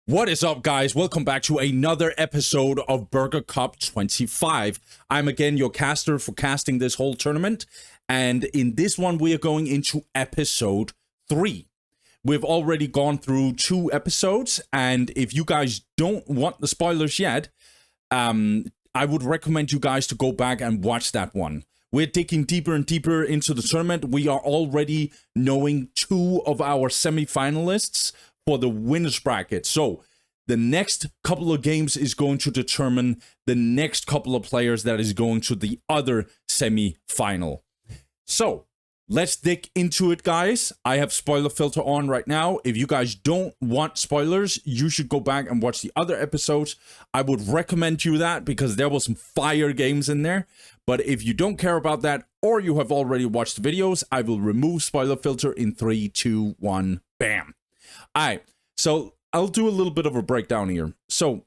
What is up, guys? Welcome back to another episode of Burger Cup 25. I'm again your caster for casting this whole tournament, and in this one we are going into episode 3. We've already gone through 2 episodes, and if you guys don't want the spoilers yet, I would recommend you guys to go back and watch that one. We're digging deeper and deeper into the tournament. We are already knowing 2 of our semi-finalists for the winners bracket. So the next couple of games is going to determine the next couple of players that is going to the other semi-final. So let's dig into it, guys. I have spoiler filter on right now. If you guys don't want spoilers, you should go back and watch the other episodes. I would recommend you that because there was some fire games in there. But if you don't care about that, or you have already watched the videos, I will remove spoiler filter in 3, 2, 1, bam. Alright, so I'll do a little bit of a breakdown here. So,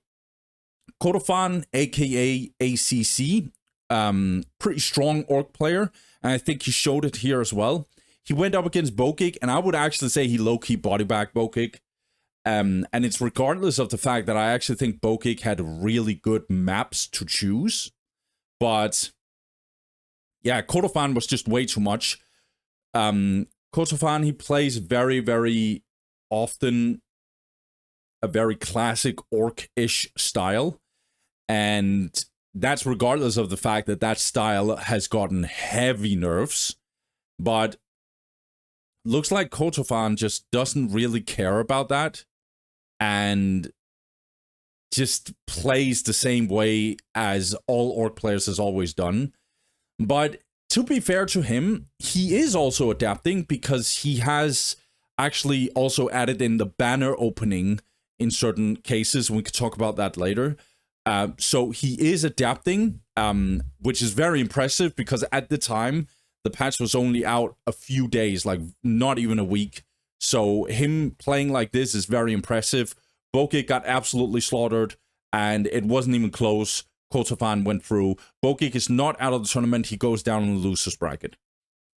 Kotofan, aka ACC, pretty strong orc player, and I think he showed it here as well. He went up against Bokik, and I would actually say he low-key bodybagged Bokik. And it's regardless of the fact that I actually think Bokik had really good maps to choose. But, yeah, Kotofan was just way too much. Kotofan, he plays very, very often a very classic orc-ish style, and that's regardless of the fact that that style has gotten heavy nerfs. But looks like Kotofan just doesn't really care about that and just plays the same way as all orc players has always done. But to be fair to him, he is also adapting because he has actually also added in the banner opening in certain cases. We could talk about that later. So he is adapting, which is very impressive because at the time, the patch was only out a few days, like not even a week. So him playing like this is very impressive. Bokik got absolutely slaughtered, and it wasn't even close. Kotofan went through. Bokik is not out of the tournament. He goes down in the losers bracket.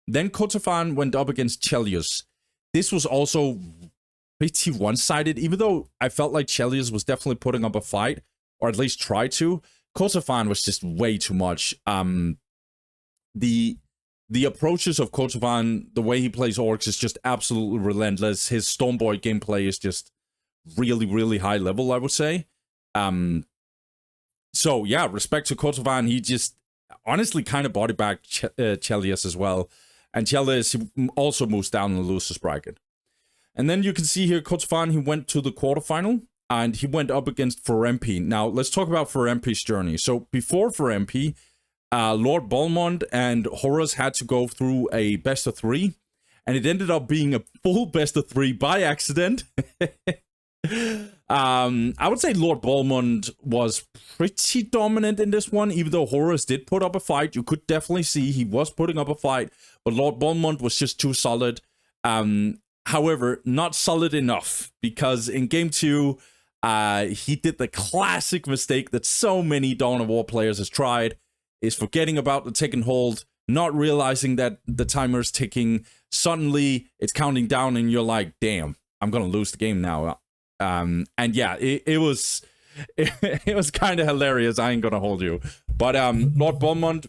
Then Kotofan went up against Chelios. This was also pretty one-sided, even though I felt like Chelios was definitely putting up a fight, or at least tried to. Kotofan was just way too much. The approaches of Kotofan, the way he plays orcs is just absolutely relentless. His Stormboy gameplay is just really, really high level, I would say. So yeah, respect to Kotofan. He just honestly kind of bodybagged Chelios as well. And Chelios also moves down in the losers bracket. And then you can see here, Kotofan, he went to the quarterfinal, and he went up against Ferempi. Now, let's talk about Ferempi's journey. So, before Ferempi, Lord Balmond and Horus had to go through a best-of-3, and it ended up being a full best-of-3 by accident. I would say Lord Balmond was pretty dominant in this one, even though Horus did put up a fight. You could definitely see he was putting up a fight, but Lord Balmond was just too solid. However, not solid enough, because in game 2, he did the classic mistake that so many Dawn of War players has tried, is forgetting about the tick and hold, not realizing that the timer is ticking. Suddenly, it's counting down, and you're like, damn, I'm gonna lose the game now. And yeah, it was it was kind of hilarious. I ain't gonna hold you, but Lord Balmond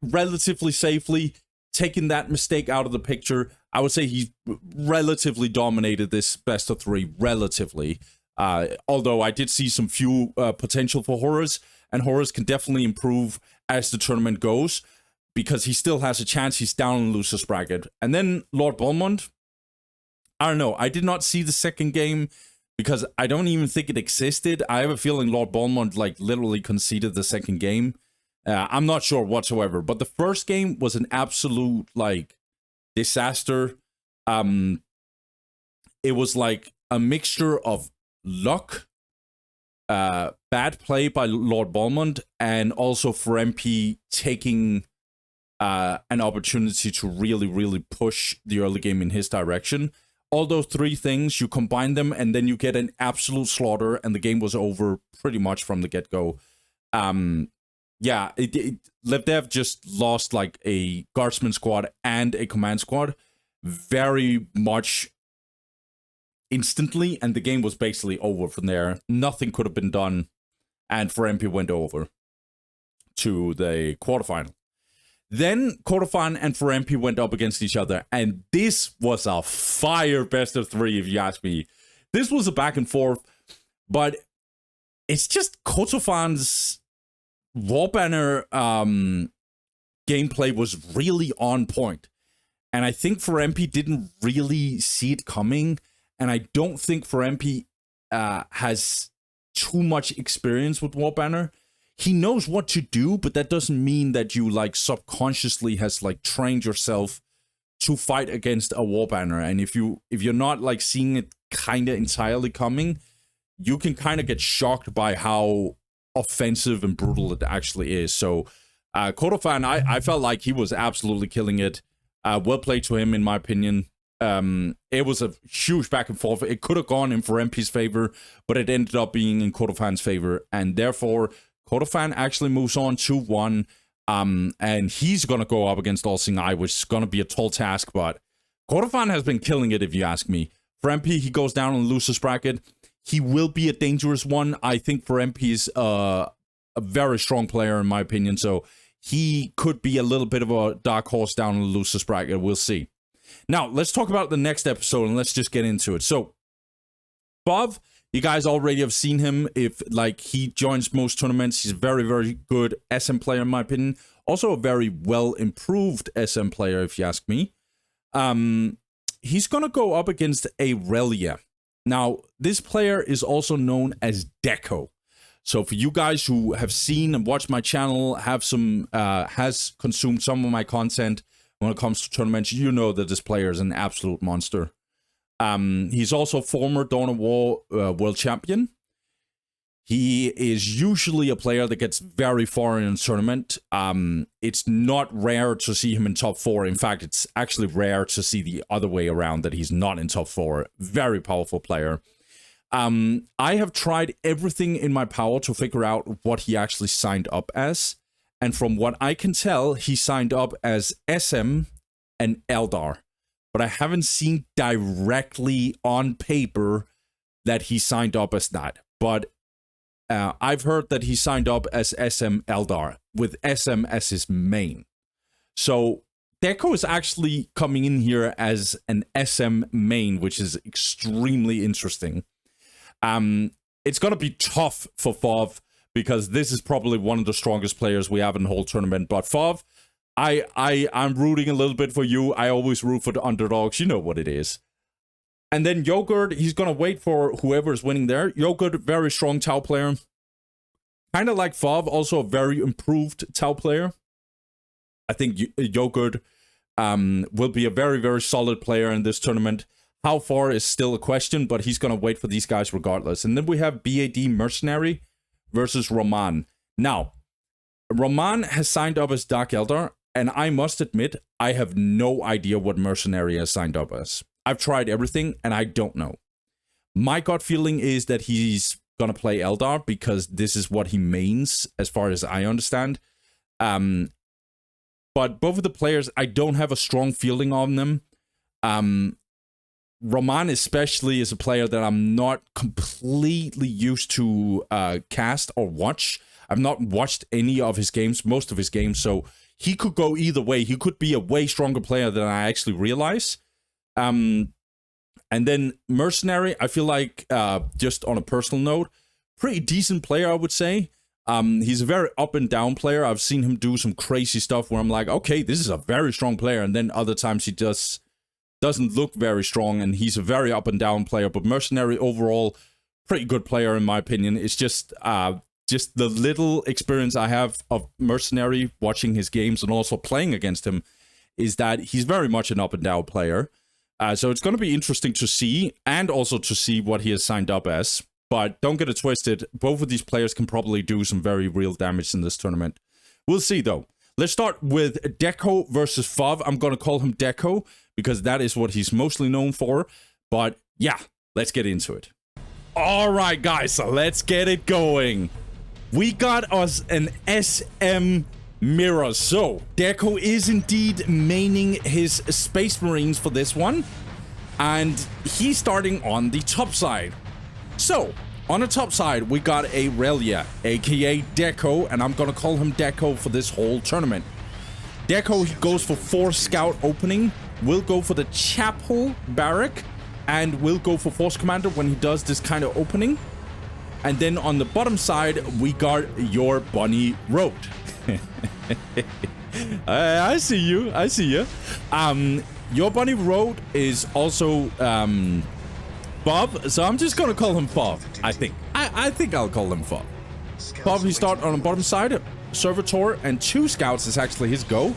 relatively safely taking that mistake out of the picture. I would say he relatively dominated this best of 3, relatively. Although I did see some few potential for Horus, and Horus can definitely improve as the tournament goes, because he still has a chance. He's down in the losers bracket. And then Lord Balmond, I don't know. I did not see the second game because I don't even think it existed. I have a feeling Lord Balmond like literally conceded the second game. I'm not sure whatsoever. But the first game was an absolute like disaster. It was like a mixture of luck, bad play by Lord Balmond, and also Ferempi taking an opportunity to really, really push the early game in his direction. All those 3 things, you combine them, and then you get an absolute slaughter, and the game was over pretty much from the get-go. Yeah, LevDev just lost like a guardsman squad and a command squad very much instantly, and the game was basically over from there. Nothing could have been done, and for MP went over to the quarterfinal. Then quarterfinal and for MP went up against each other, and this was a fire best of 3, if you ask me. This was a back and forth, but it's just Kotofan's Warbanner gameplay was really on point. And I think for MP didn't really see it coming, and I don't think for MP has too much experience with Warbanner. He knows what to do, but that doesn't mean that you like subconsciously has like trained yourself to fight against a Warbanner. And if you're not like seeing it kind of entirely coming, you can kind of get shocked by how offensive and brutal it actually is. So Kotofan, I felt like he was absolutely killing it. Well played to him, in my opinion. It was a huge back and forth. It could have gone in for MP's favor, but it ended up being in Kotofan's favor, and therefore Kotofan actually moves on 2-1, and he's going to go up against All-Seeing Eye, which is going to be a tall task, but Kotofan has been killing it, if you ask me. For MP, he goes down on the loser's bracket. He will be a dangerous one. I think for MP is a very strong player, in my opinion, so he could be a little bit of a dark horse down on the loser's bracket. We'll see. Now, let's talk about the next episode, and let's just get into it. So, Bob, you guys already have seen him. If, like, he joins most tournaments, he's a very, very good SM player, in my opinion. Also a very well-improved SM player, if you ask me. He's going to go up against Aurelia. Now, this player is also known as Deco. So for you guys who have seen and watched my channel, have some, has consumed some of my content when it comes to tournaments, you know that this player is an absolute monster. He's also former Dawn of War world champion. He is usually a player that gets very far in a tournament. It's not rare to see him in top 4. In fact, it's actually rare to see the other way around, that he's not in top 4. Very powerful player. I have tried everything in my power to figure out what he actually signed up as. And from what I can tell, he signed up as SM and Eldar. But I haven't seen directly on paper that he signed up as that. But I've heard that he signed up as SM Eldar, with SM as his main. So Deco is actually coming in here as an SM main, which is extremely interesting. It's going to be tough for Fov, because this is probably one of the strongest players we have in the whole tournament. But Fov, I'm rooting a little bit for you. I always root for the underdogs. You know what it is. And then Yogurt, he's going to wait for whoever is winning there. Yogurt, very strong Tau player. Kind of like Fov, also a very improved Tau player. I think Yogurt will be a very, very solid player in this tournament. How far is still a question, but he's going to wait for these guys regardless. And then we have BAD Mercenary versus Roman. Now, Roman has signed up as Dark Eldar, and I must admit, I have no idea what Mercenary has signed up as. I've tried everything, and I don't know. My gut feeling is that he's going to play Eldar, because this is what he mains, as far as I understand. But both of the players, I don't have a strong feeling on them. Roman especially is a player that I'm not completely used to cast or watch. I've not watched any of his games, most of his games, so he could go either way. He could be a way stronger player than I actually realize. And then Mercenary, I feel like, just on a personal note, pretty decent player, I would say. He's a very up and down player. I've seen him do some crazy stuff where I'm like, okay, this is a very strong player, and then other times he doesn't look very strong, and he's a very up and down player. But Mercenary overall, pretty good player in my opinion. It's just the little experience I have of Mercenary, watching his games and also playing against him, is that he's very much an up and down player. So it's going to be interesting to see, and also to see what he has signed up as. But don't get it twisted, both of these players can probably do some very real damage in this tournament. We'll see though. Let's start with Deco versus Fov. I'm going to call him Deco, because that is what he's mostly known for. But yeah, let's get into it. All right, guys, so let's get it going. We got us an SM mirror. So Deco is indeed maining his Space Marines for this one. And he's starting on the top side. So, on the top side, we got a Relia, aka Deco, and I'm gonna call him Deco for this whole tournament. Deco, he goes for 4 scout opening, will go for the chapel barrack, and will go for force commander when he does this kind of opening. And then on the bottom side, we got your bunny road. I see you. I see you. Your bunny road is also Bob, so I'm just gonna call him Bob. I think I'll call him Bob. Bob, he start on the bottom side. Servitor and 2 scouts is actually his go,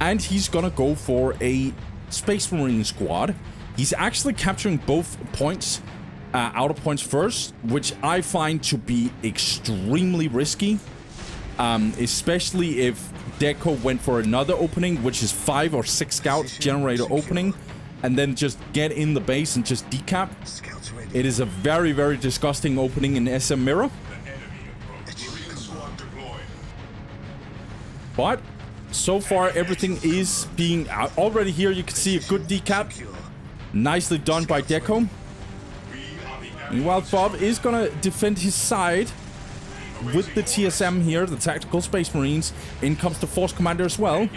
and he's gonna go for a Space Marine squad. He's actually capturing both points. Outer points first, which I find to be extremely risky, especially if Deco went for another opening, which is 5 or 6 scouts generator opening, and then just get in the base and just decap. It is a very, very disgusting opening in SM Mirror. But so far everything is being already here. You can see a good decap, nicely done by Deco. Meanwhile, Bob is gonna defend his side with the TSM here, the Tactical Space Marines. In comes the Force Commander as well.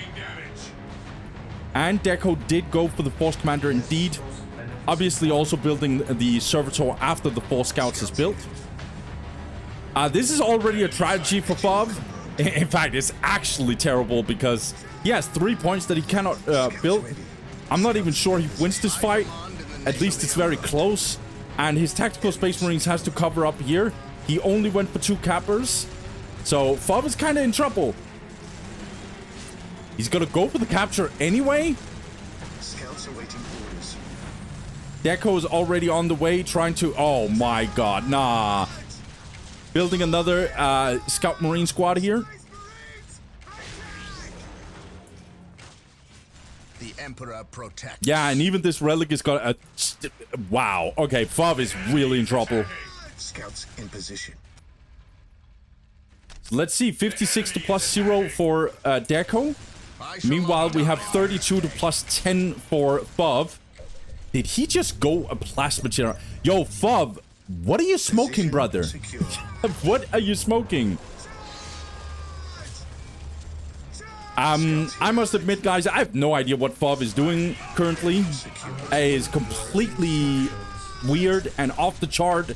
And Deco did go for the Force Commander indeed. Obviously also building the Servitor after the 4 Scouts is built. This is already a tragedy for Bob. In fact, it's actually terrible because he has 3 points that he cannot build. I'm not even sure he wins this fight. At least it's very close. And his Tactical Space Marines has to cover up here. He only went for 2 cappers. So, Fob is kind of in trouble. He's going to go for the capture anyway. Scouts awaiting orders. Deco is already on the way, trying to... Oh my god, nah. Building another Scout Marine squad here. The Emperor protects. Yeah, and even this relic is got a... Wow. Okay, Fob is really in trouble. Scouts in position. Let's see, 56 to +0 for Deco. Meanwhile, we have 32 to +10 for Fob. Did he just go a plasma generator? Yo, Fob, what are you smoking, brother? What are you smoking? I must admit, guys, I have no idea what Fob is doing currently. It is completely weird and off the chart.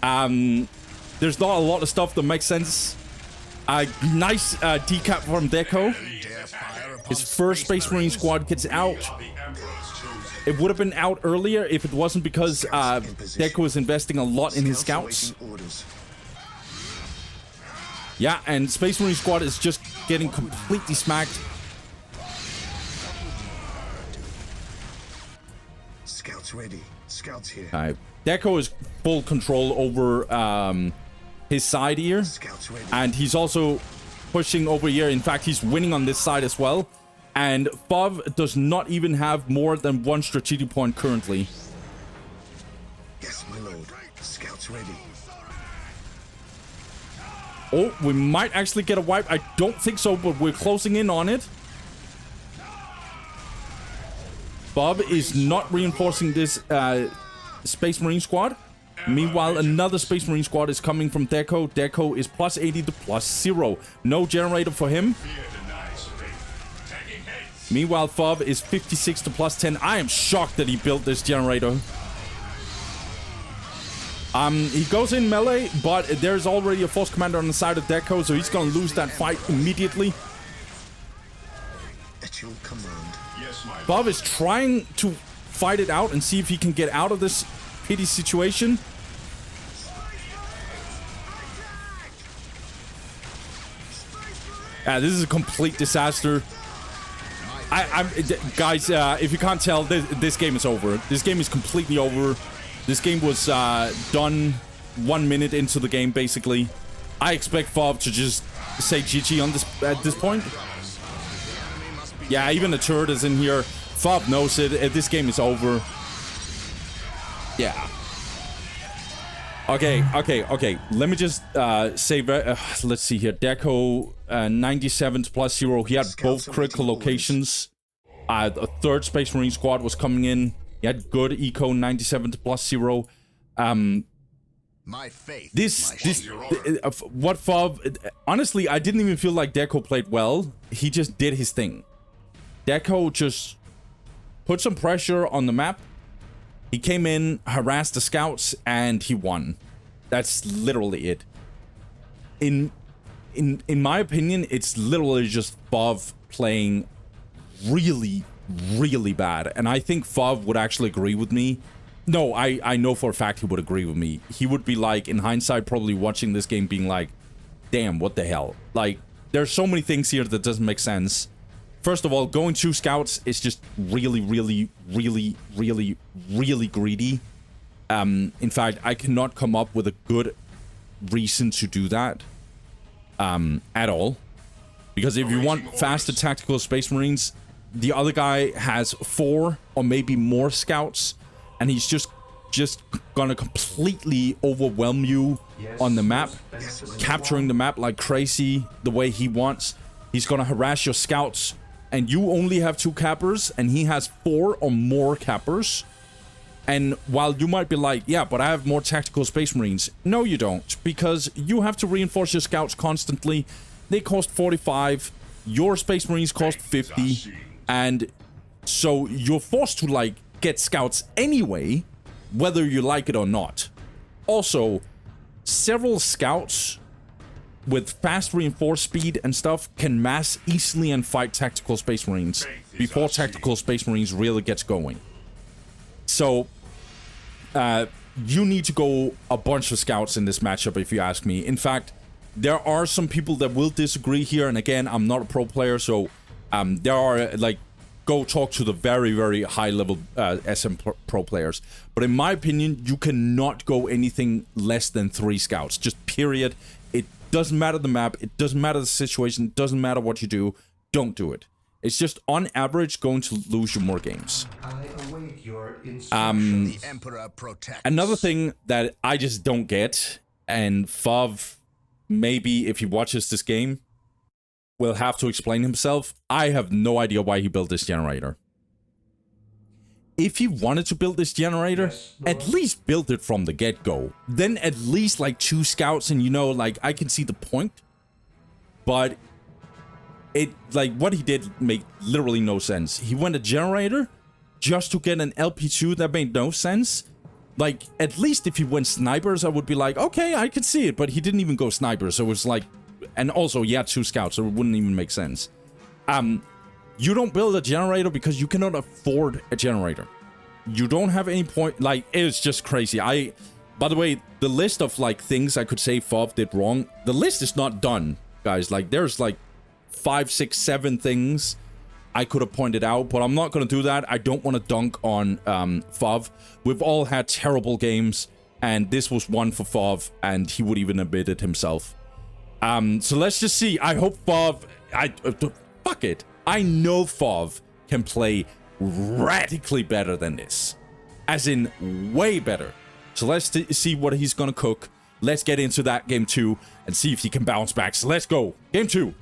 There's not a lot of stuff that makes sense. Nice decap from Deco. His first Space Marine squad gets out. It would have been out earlier if it wasn't because Deco is investing a lot in his scouts. Yeah, and Space Marine squad is just getting completely smacked. Scouts ready. Scouts here. Deco is full control over his side here, and he's also pushing over here. In fact, he's winning on this side as well. And Fob does not even have more than 1 strategic point currently. Yes, my lord. Scouts ready. Oh, we might actually get a wipe. I don't think so, but we're closing in on it. Bob is not reinforcing this Space Marine squad. Meanwhile, another Space Marine squad is coming from Deco. Deco is +80 to +0. No generator for him. Meanwhile, Fob is 56 to +10. I am shocked that he built this generator. He goes in melee, but there's already a Force Commander on the side of Deco, so he's gonna lose that fight immediately. At your command. Yes, my Bob is trying to fight it out and see if he can get out of this pity situation. This is a complete disaster. Guys, if you can't tell, this game is over. This game is completely over. This game was done 1 minute into the game, basically. I expect Fob to just say GG on this at this point. Yeah, even the turret is in here. Fob knows it. This game is over. Yeah. Okay. Let me just say, let's see here. Deco, 97 to +0. He had both critical locations. A 3rd Space Marine squad was coming in. He had good eco, 97 to +0. My faith. What Fov... Honestly, I didn't even feel like Deco played well. He just did his thing. Deco just put some pressure on the map. He came in, harassed the scouts, and he won. That's literally it. In my opinion, it's literally just Fov playing really, really bad. And I think Fov would actually agree with me. No, I know for a fact he would agree with me. He would be like, in hindsight, probably watching this game being like, damn, what the hell? Like, there's so many things here that doesn't make sense. First of all, going 2 scouts is just really, really, really, really, really greedy. In fact, I cannot come up with a good reason to do that at all. Because if you want faster tactical Space Marines, the other guy has 4 or maybe more scouts, and he's just gonna completely overwhelm you on the map, capturing the map like crazy the way he wants. He's gonna harass your scouts, and you only have 2 cappers, and he has 4 or more cappers. And while you might be like, yeah, but I have more tactical Space Marines. No, you don't, because you have to reinforce your scouts constantly. They cost 45. Your Space Marines cost 50. And so you're forced to, like, get scouts anyway, whether you like it or not. Also, several scouts with fast reinforced speed and stuff can mass easily and fight tactical Space Marines before tactical Space Marines really gets going. So, you need to go a bunch of scouts in this matchup, if you ask me. In fact, there are some people that will disagree here, and again, I'm not a pro player, so there are, like, go talk to the very, very high-level SM pro players. But in my opinion, you cannot go anything less than 3 scouts. Just period. It doesn't matter the map. It doesn't matter the situation. It doesn't matter what you do. Don't do it. It's just, on average, going to lose you more games. I await your instructions. The Emperor protects. Another thing that I just don't get, and Fov, maybe if he watches this game, will have to explain himself. I have no idea why he built this generator. If he wanted to build this generator, Yes, at least build it from the get-go. Then at least like 2 scouts, and you know, like, I can see the point. But it, like, what he did made literally no sense. He went a generator just to get an LP2 that made no sense. Like, at least if he went snipers, I would be like, okay, I could see it. But he didn't even go snipers, so it was like... And also, he had 2 scouts, so it wouldn't even make sense. You don't build a generator because you cannot afford a generator. You don't have any point... Like, it's just crazy. By the way, the list of, like, things I could say Fov did wrong, the list is not done, guys. Like, there's, like, 5, 6, 7 things I could have pointed out, but I'm not going to do that. I don't want to dunk on Fov. We've all had terrible games, and this was one for Fov, and he would even admit it himself. So let's just see. I hope Fov... fuck it. I know Fov can play radically better than this. As in, way better. So let's see what he's gonna cook. Let's get into that game 2 and see if he can bounce back. So let's go. Game 2.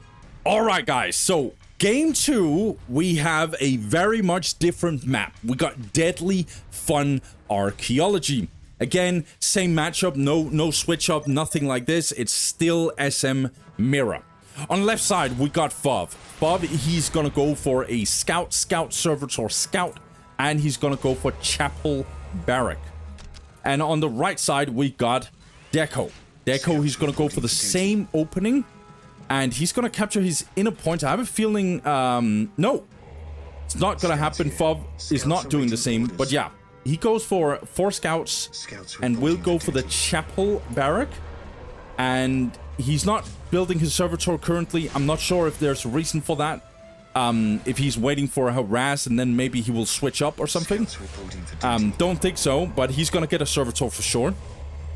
Alright, guys. So, game 2, we have a very much different map. We got Deadly Fun Archaeology. Again, same matchup, no switch up, nothing like this. It's still SM Mirror. On the left side, we got Fov. Fov, he's gonna go for a Scout, Servitor, Scout, and he's gonna go for Chapel Barrack. And on the right side, we got Deco. Deco, he's gonna go for the same opening, and he's gonna capture his inner point. I have a feeling, no, it's not gonna happen. Fov is not doing the same, but yeah. He goes for 4 scouts and will go for the Chapel Barrack. And he's not building his Servitor currently. I'm not sure if there's a reason for that. If he's waiting for a harass and then maybe he will switch up or something. Don't think so, but he's going to get a Servitor for sure.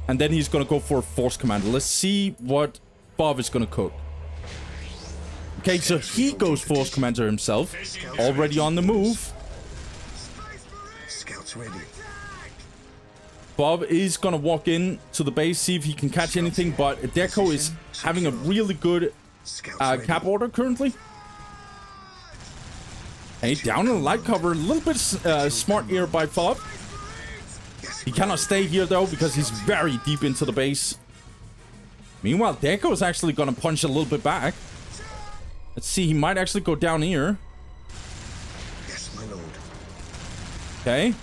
And then he's going to go for a Force Commander. Let's see what Fov is going to cook. Okay, so he goes Force Commander himself. Already on the move. Scouts ready. Bob is gonna walk in to the base, see if he can catch anything, but Deco is having a really good cap order currently. Hey, down in the light cover. A little bit smart here by Fob. He cannot stay here, though, because he's very deep into the base. Meanwhile, Deco is actually going to punch a little bit back. Let's see. He might actually go down here. Yes, my lord. Okay.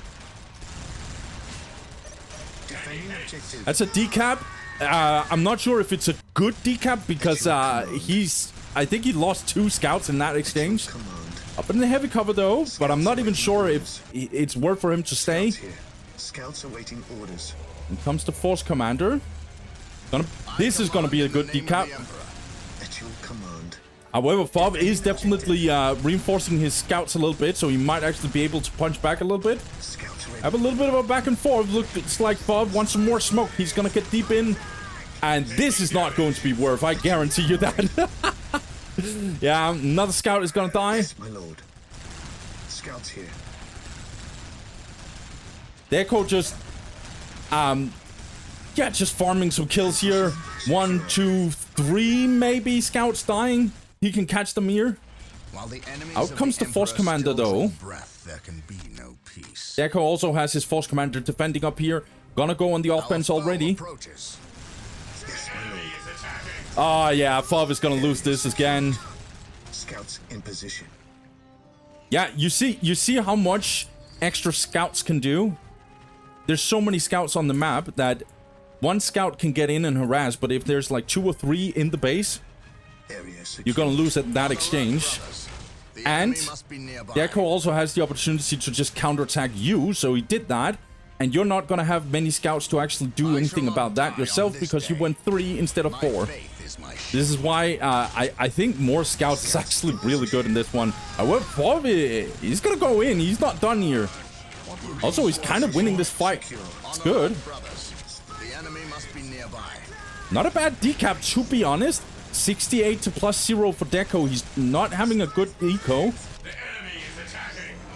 That's a decap. I'm not sure if it's a good decap because I think he lost 2 scouts in that exchange. Up in the heavy cover though, but I'm not even sure if it's worth for him to stay. Scouts awaiting orders. When it comes to Force Commander, this is gonna be a good decap. At your command. However, Fob is definitely reinforcing his scouts a little bit, so he might actually be able to punch back a little bit. Have a little bit of a back and forth. Looks like Fob wants some more smoke. He's gonna get deep in, and this is not going to be worth. I guarantee you that. Yeah, another scout is gonna die. Yes, my lord. Scouts here. Deco just, yeah, just farming some kills here. 1, 2, 3, maybe scouts dying. He can catch them here. Out comes the Force Commander though. There can be no peace. Deco also has his Force Commander defending up here. Gonna go on the offense already. Oh yeah, Fob is gonna lose this again. Scouts in position. Yeah, you see how much extra scouts can do? There's so many scouts on the map that one scout can get in and harass, but if there's like 2 or 3 in the base, you're gonna lose at that exchange. And Deco also has the opportunity to just counterattack you, so he did that. And you're not gonna have many scouts to actually do anything about that yourself because you went 3 instead of 4. This is why I think more scouts is actually really good in this one. However, Fob, he's gonna go in. He's not done here. Also, he's kind of winning this fight. It's good. Not a bad decap, to be honest. 68 to +0 for Deco. He's not having a good eco.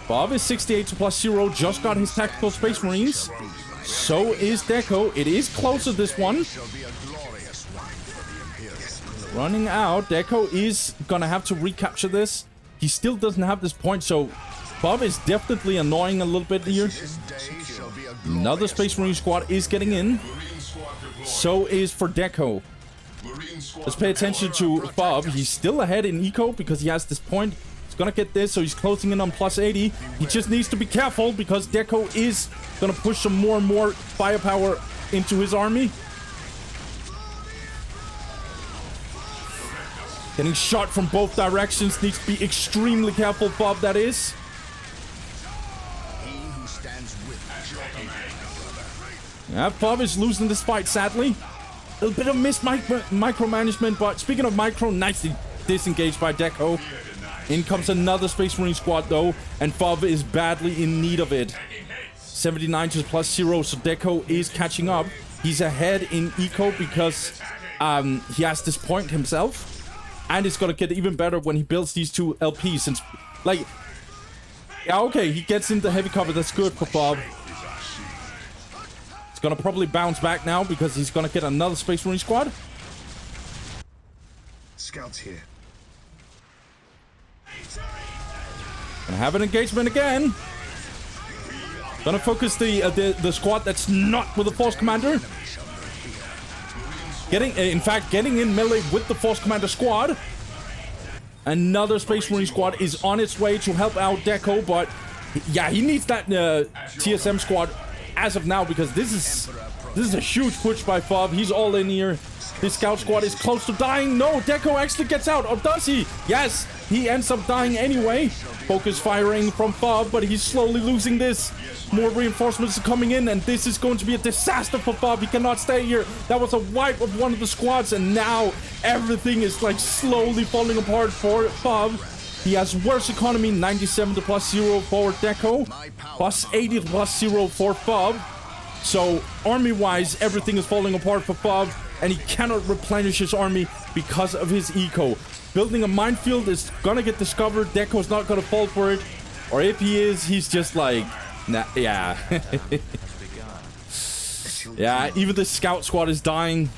Fob is 68 to +0. Just got his tactical Space Marines. So is Deco. It is closer, this one. Running out. Deco is gonna have to recapture this. He still doesn't have this point, so Fob is definitely annoying a little bit here. Another Space Marine squad is getting in. So is for Deco. Let's pay attention to Fob. He's still ahead in eco because he has this point. He's gonna get this, so he's closing in on +80. He just needs to be careful because Deco is gonna push some more and more firepower into his army. Getting shot from both directions. Needs to be extremely careful, Fob, that is. Yeah, Fob is losing this fight, sadly. A little bit of missed micromanagement, but speaking of micro, nicely disengaged by Deco. In comes another Space Marine squad, though, and Fob is badly in need of it. 79 to +0, so Deco is catching up. He's ahead in eco because he has this point himself. And it's gonna get even better when he builds these 2 LPs. Since, like, yeah, okay, he gets into heavy cover. That's good for Fob. He's gonna probably bounce back now because he's gonna get another Space Marine squad. Scouts here. Gonna have an engagement again. Gonna focus the squad that's not with the Force Commander. In fact, getting in melee with the Force Commander squad. Another Space Marine squad is on its way to help out Deco, but yeah, he needs that TSM squad as of now because this is a huge push by Fob. He's all in here. His scout squad is close to dying. No, Deco actually gets out. Or does he? Yes, he ends up dying anyway. Focus firing from Fob, but he's slowly losing this. More reinforcements are coming in, and this is going to be a disaster for Fob. He cannot stay here. That was a wipe of one of the squads, and now everything is like slowly falling apart for Fob. He has worse economy, 97 to +0 for Deco, +80 to +0 for Fob. So army-wise, everything is falling apart for Fob, and he cannot replenish his army because of his eco. Building a minefield is gonna get discovered. Deco's not gonna fall for it, or if he is, he's just like, nah, yeah. Yeah, even the scout squad is dying.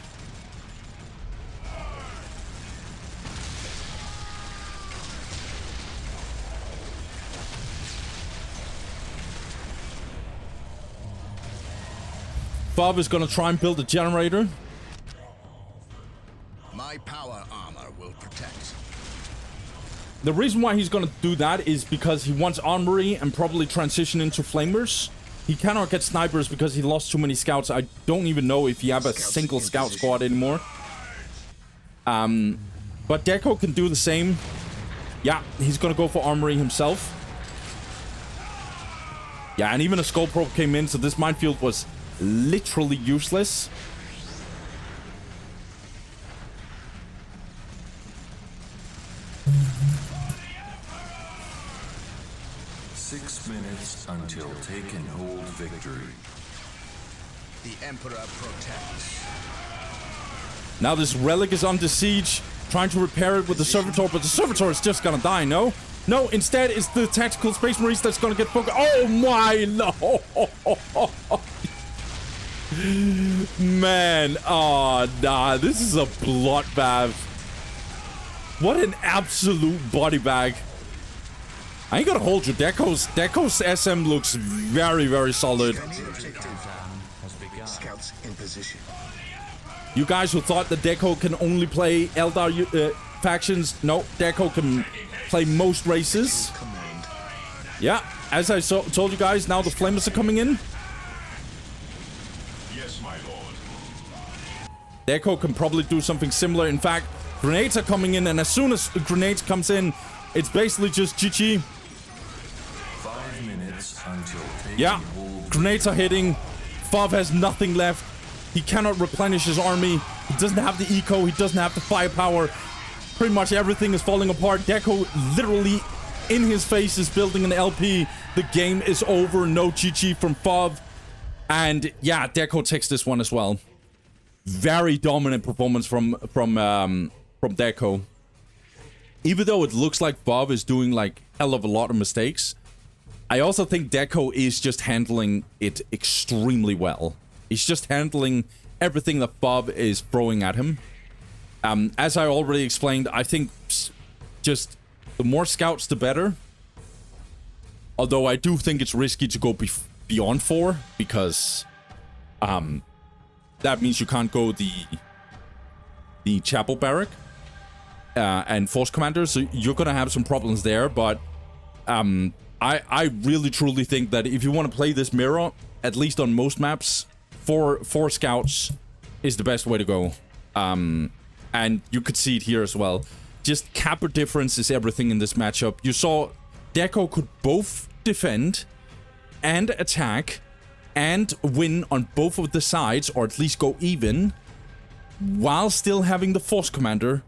Bob is gonna try and build a generator. My power armor will protect. The reason why he's gonna do that is because he wants armory and probably transition into flamers. He cannot get snipers because he lost too many scouts. I don't even know if he have a single scout squad anymore. But Deco can do the same. Yeah, he's gonna go for armory himself. Yeah, and even a skull probe came in, so this minefield was literally useless. Six minutes until take and hold victory. The Emperor protects. Now this relic is under siege, trying to repair it with the servitor, but the servitor is just gonna die, no? No, instead it's the tactical space marines that's gonna get focused. Oh my lord! Man, oh nah, this is a bloodbath. What an absolute body bag. I ain't gonna hold you. Deco's SM looks very, very solid. Scouts in position. You guys who thought that Deco can only play Eldar factions, no, Deco can play most races. Command. Yeah, as I told you guys, now the flamers are coming in. Yes, my lord. Deco can probably do something similar. In fact, grenades are coming in, and as soon as grenades comes in, it's basically just GG. 5 minutes until take Yeah, and hold. grenades are hitting. Fov has nothing left. He cannot replenish his army. He doesn't have the eco. He doesn't have the firepower. Pretty much everything is falling apart. Deco literally in his face is building an LP. The game is over. No GG from Fov. And yeah, Deco takes this one as well. Very dominant performance from Deco. Even though it looks like Fov is doing like hell of a lot of mistakes, I also think Deco is just handling it extremely well. He's just handling everything that Bob is throwing at him. As I already explained, I think just the more scouts, the better. Although I do think it's risky to go beyond 4, because that means you can't go the chapel barrack and force commander, so you're gonna have some problems there. But I really truly think that if you want to play this mirror, at least on most maps, four scouts is the best way to go. And you could see it here as well. Just capper difference is everything in this matchup. You saw Deco could both defend and attack and win on both of the sides, or at least go even, while still having the force commander,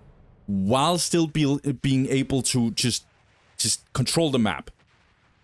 while still being able to just control the map.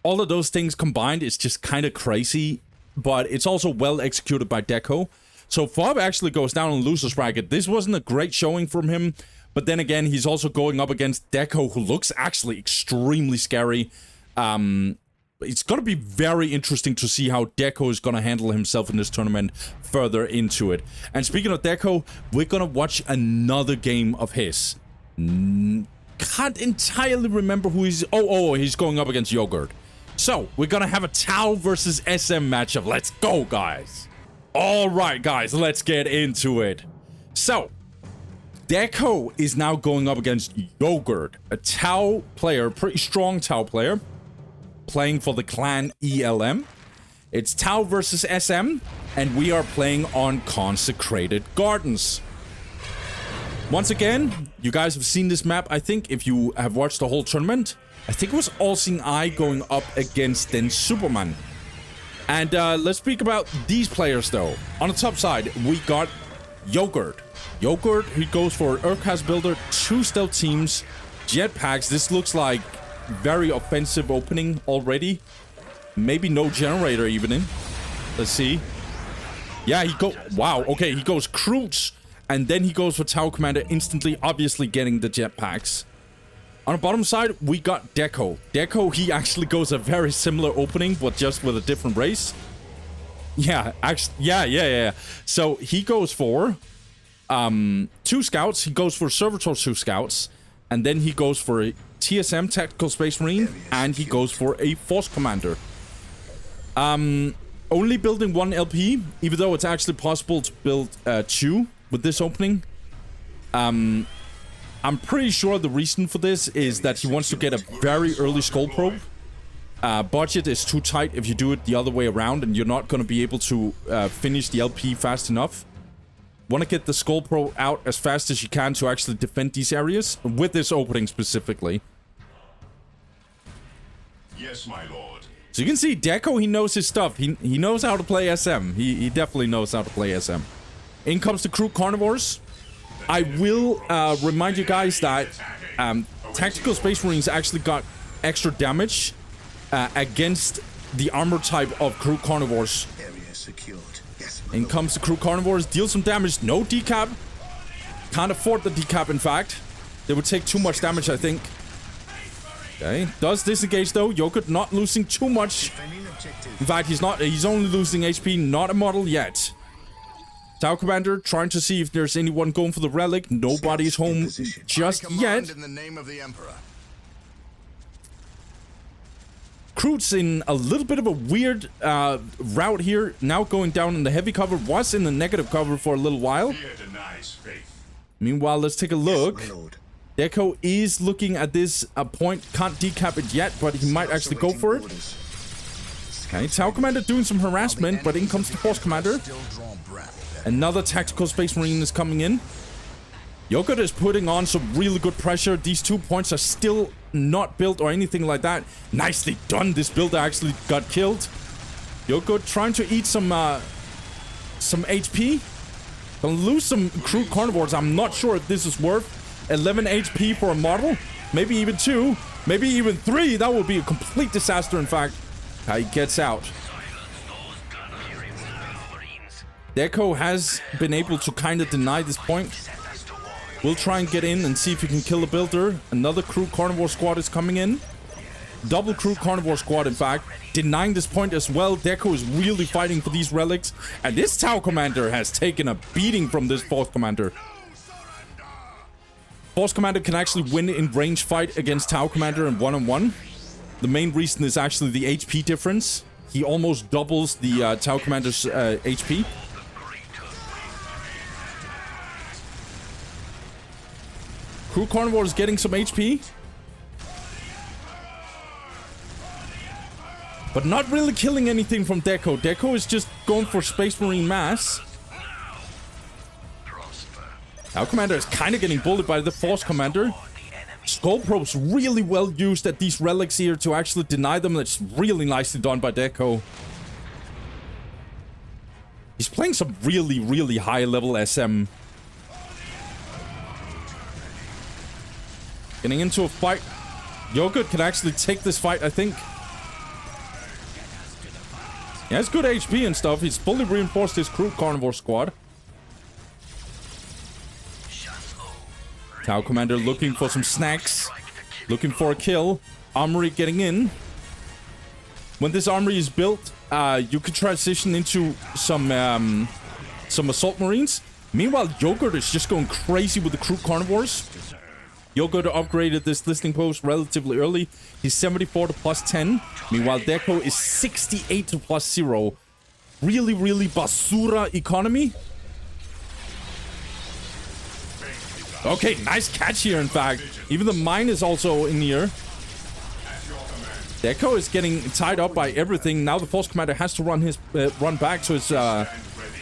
All of those things combined is just kind of crazy, but it's also well executed by Deco. So Fob actually goes down on loser's bracket. This wasn't a great showing from him, but then again, he's also going up against Deco, who looks actually extremely scary. It's going to be very interesting to see how Deco is going to handle himself in this tournament further into it. And speaking of Deco, we're going to watch another game of his. Can't entirely remember who he's... Oh, he's going up against Yogurt. So, we're going to have a Tau versus SM matchup. Let's go, guys. All right, guys, let's get into it. So, Deco is now going up against Yogurt, a Tau player, pretty strong Tau player, playing for the clan ELM. It's Tau versus SM, and we are playing on Consecrated Gardens. Once again, you guys have seen this map, I think, if you have watched the whole tournament. I think it was All-Seeing Eye going up against then Superman. And let's speak about these players, though. On the top side, we got Yogurt. Yogurt, he goes for Urkhas Builder, 2 stealth teams, jetpacks. This looks like very offensive opening already. Maybe no generator even in. Let's see. Yeah, wow, okay, he goes Croots, and then he goes for Tau Commander instantly, obviously getting the jetpacks. On the bottom side, we got Deco. Deco, he actually goes a very similar opening, but just with a different race. Yeah, actually, yeah. So he goes for 2 scouts. He goes for Servitor 2 scouts, and then he goes for a TSM, Tactical Space Marine, and he goes for a Force Commander. only building 1 LP, even though it's actually possible to build 2 with this opening. I'm pretty sure the reason for this is that he wants to get a very early Skull Probe. Budget is too tight if you do it the other way around, and you're not going to be able to finish the LP fast enough. Want to get the Skull Probe out as fast as you can to actually defend these areas, with this opening specifically. Yes, my lord. So you can see Deco, he knows his stuff. He knows how to play SM. He definitely knows how to play SM. In comes the Crew Carnivores. I will remind you guys that Tactical Space Marines actually got extra damage against the armor type of Crew Carnivores. Area secured. Yes. In comes the Crew Carnivores. Deal some damage. No decap. Can't afford the decap, in fact. They would take too much damage, I think. Okay. Does disengage, though. Yogurt not losing too much. In fact, he's only losing HP. Not a model yet. Tower Commander trying to see if there's anyone going for the relic. Nobody's home just yet. In the name of the Emperor. Crew's in a little bit of a weird route here. Now going down in the heavy cover. Was in the negative cover for a little while. Meanwhile, let's take a look. Deco is looking at this point. Can't decap it yet, but he might actually go for it. Okay, Tower Commander doing some harassment, but in comes the Force Commander. Another Tactical Space Marine is coming in. Yogurt is putting on some really good pressure. These 2 points are still not built or anything like that. Nicely done. This builder actually got killed. Yogurt trying to eat some HP. Gonna lose some Crew Carnivores. I'm not sure if this is worth 11 HP for a model. Maybe even 2. Maybe even 3. That would be a complete disaster, in fact. He gets out. Deco has been able to kind of deny this point. We'll try and get in and see if we can kill the builder. Another Crew Carnivore squad is coming in. Double Crew Carnivore squad, in fact. Denying this point as well. Deco is really fighting for these relics. And this Tower Commander has taken a beating from this Force Commander. Force Commander can actually win in range fight against Tower Commander in one-on-one. The main reason is actually the HP difference. He almost doubles the Tower Commander's HP. Crew Carnivore is getting some HP. But not really killing anything from Deco. Deco is just going for Space Marine mass. Tower Commander is kind of getting bullied by the Force Commander. Skull Probe's really well used at these relics here to actually deny them. That's really nicely done by Deco. He's playing some really, really high level SM. Getting into a fight. Yogurt can actually take this fight, I think. He has good HP and stuff. He's fully reinforced his Crew Carnivore squad. Tower Commander looking for some snacks. Looking for a kill. Armory getting in. When this armory is built, you can transition into some Assault Marines. Meanwhile, Yogurt is just going crazy with the Crew Carnivores. Yogurt upgraded this listening post relatively early. He's 74 to +10. Meanwhile, Deco is 68 to +0. Really, really basura economy. Okay, nice catch here, in fact. Even the mine is also in here. Deco is getting tied up by everything. Now the Force Commander has to run back to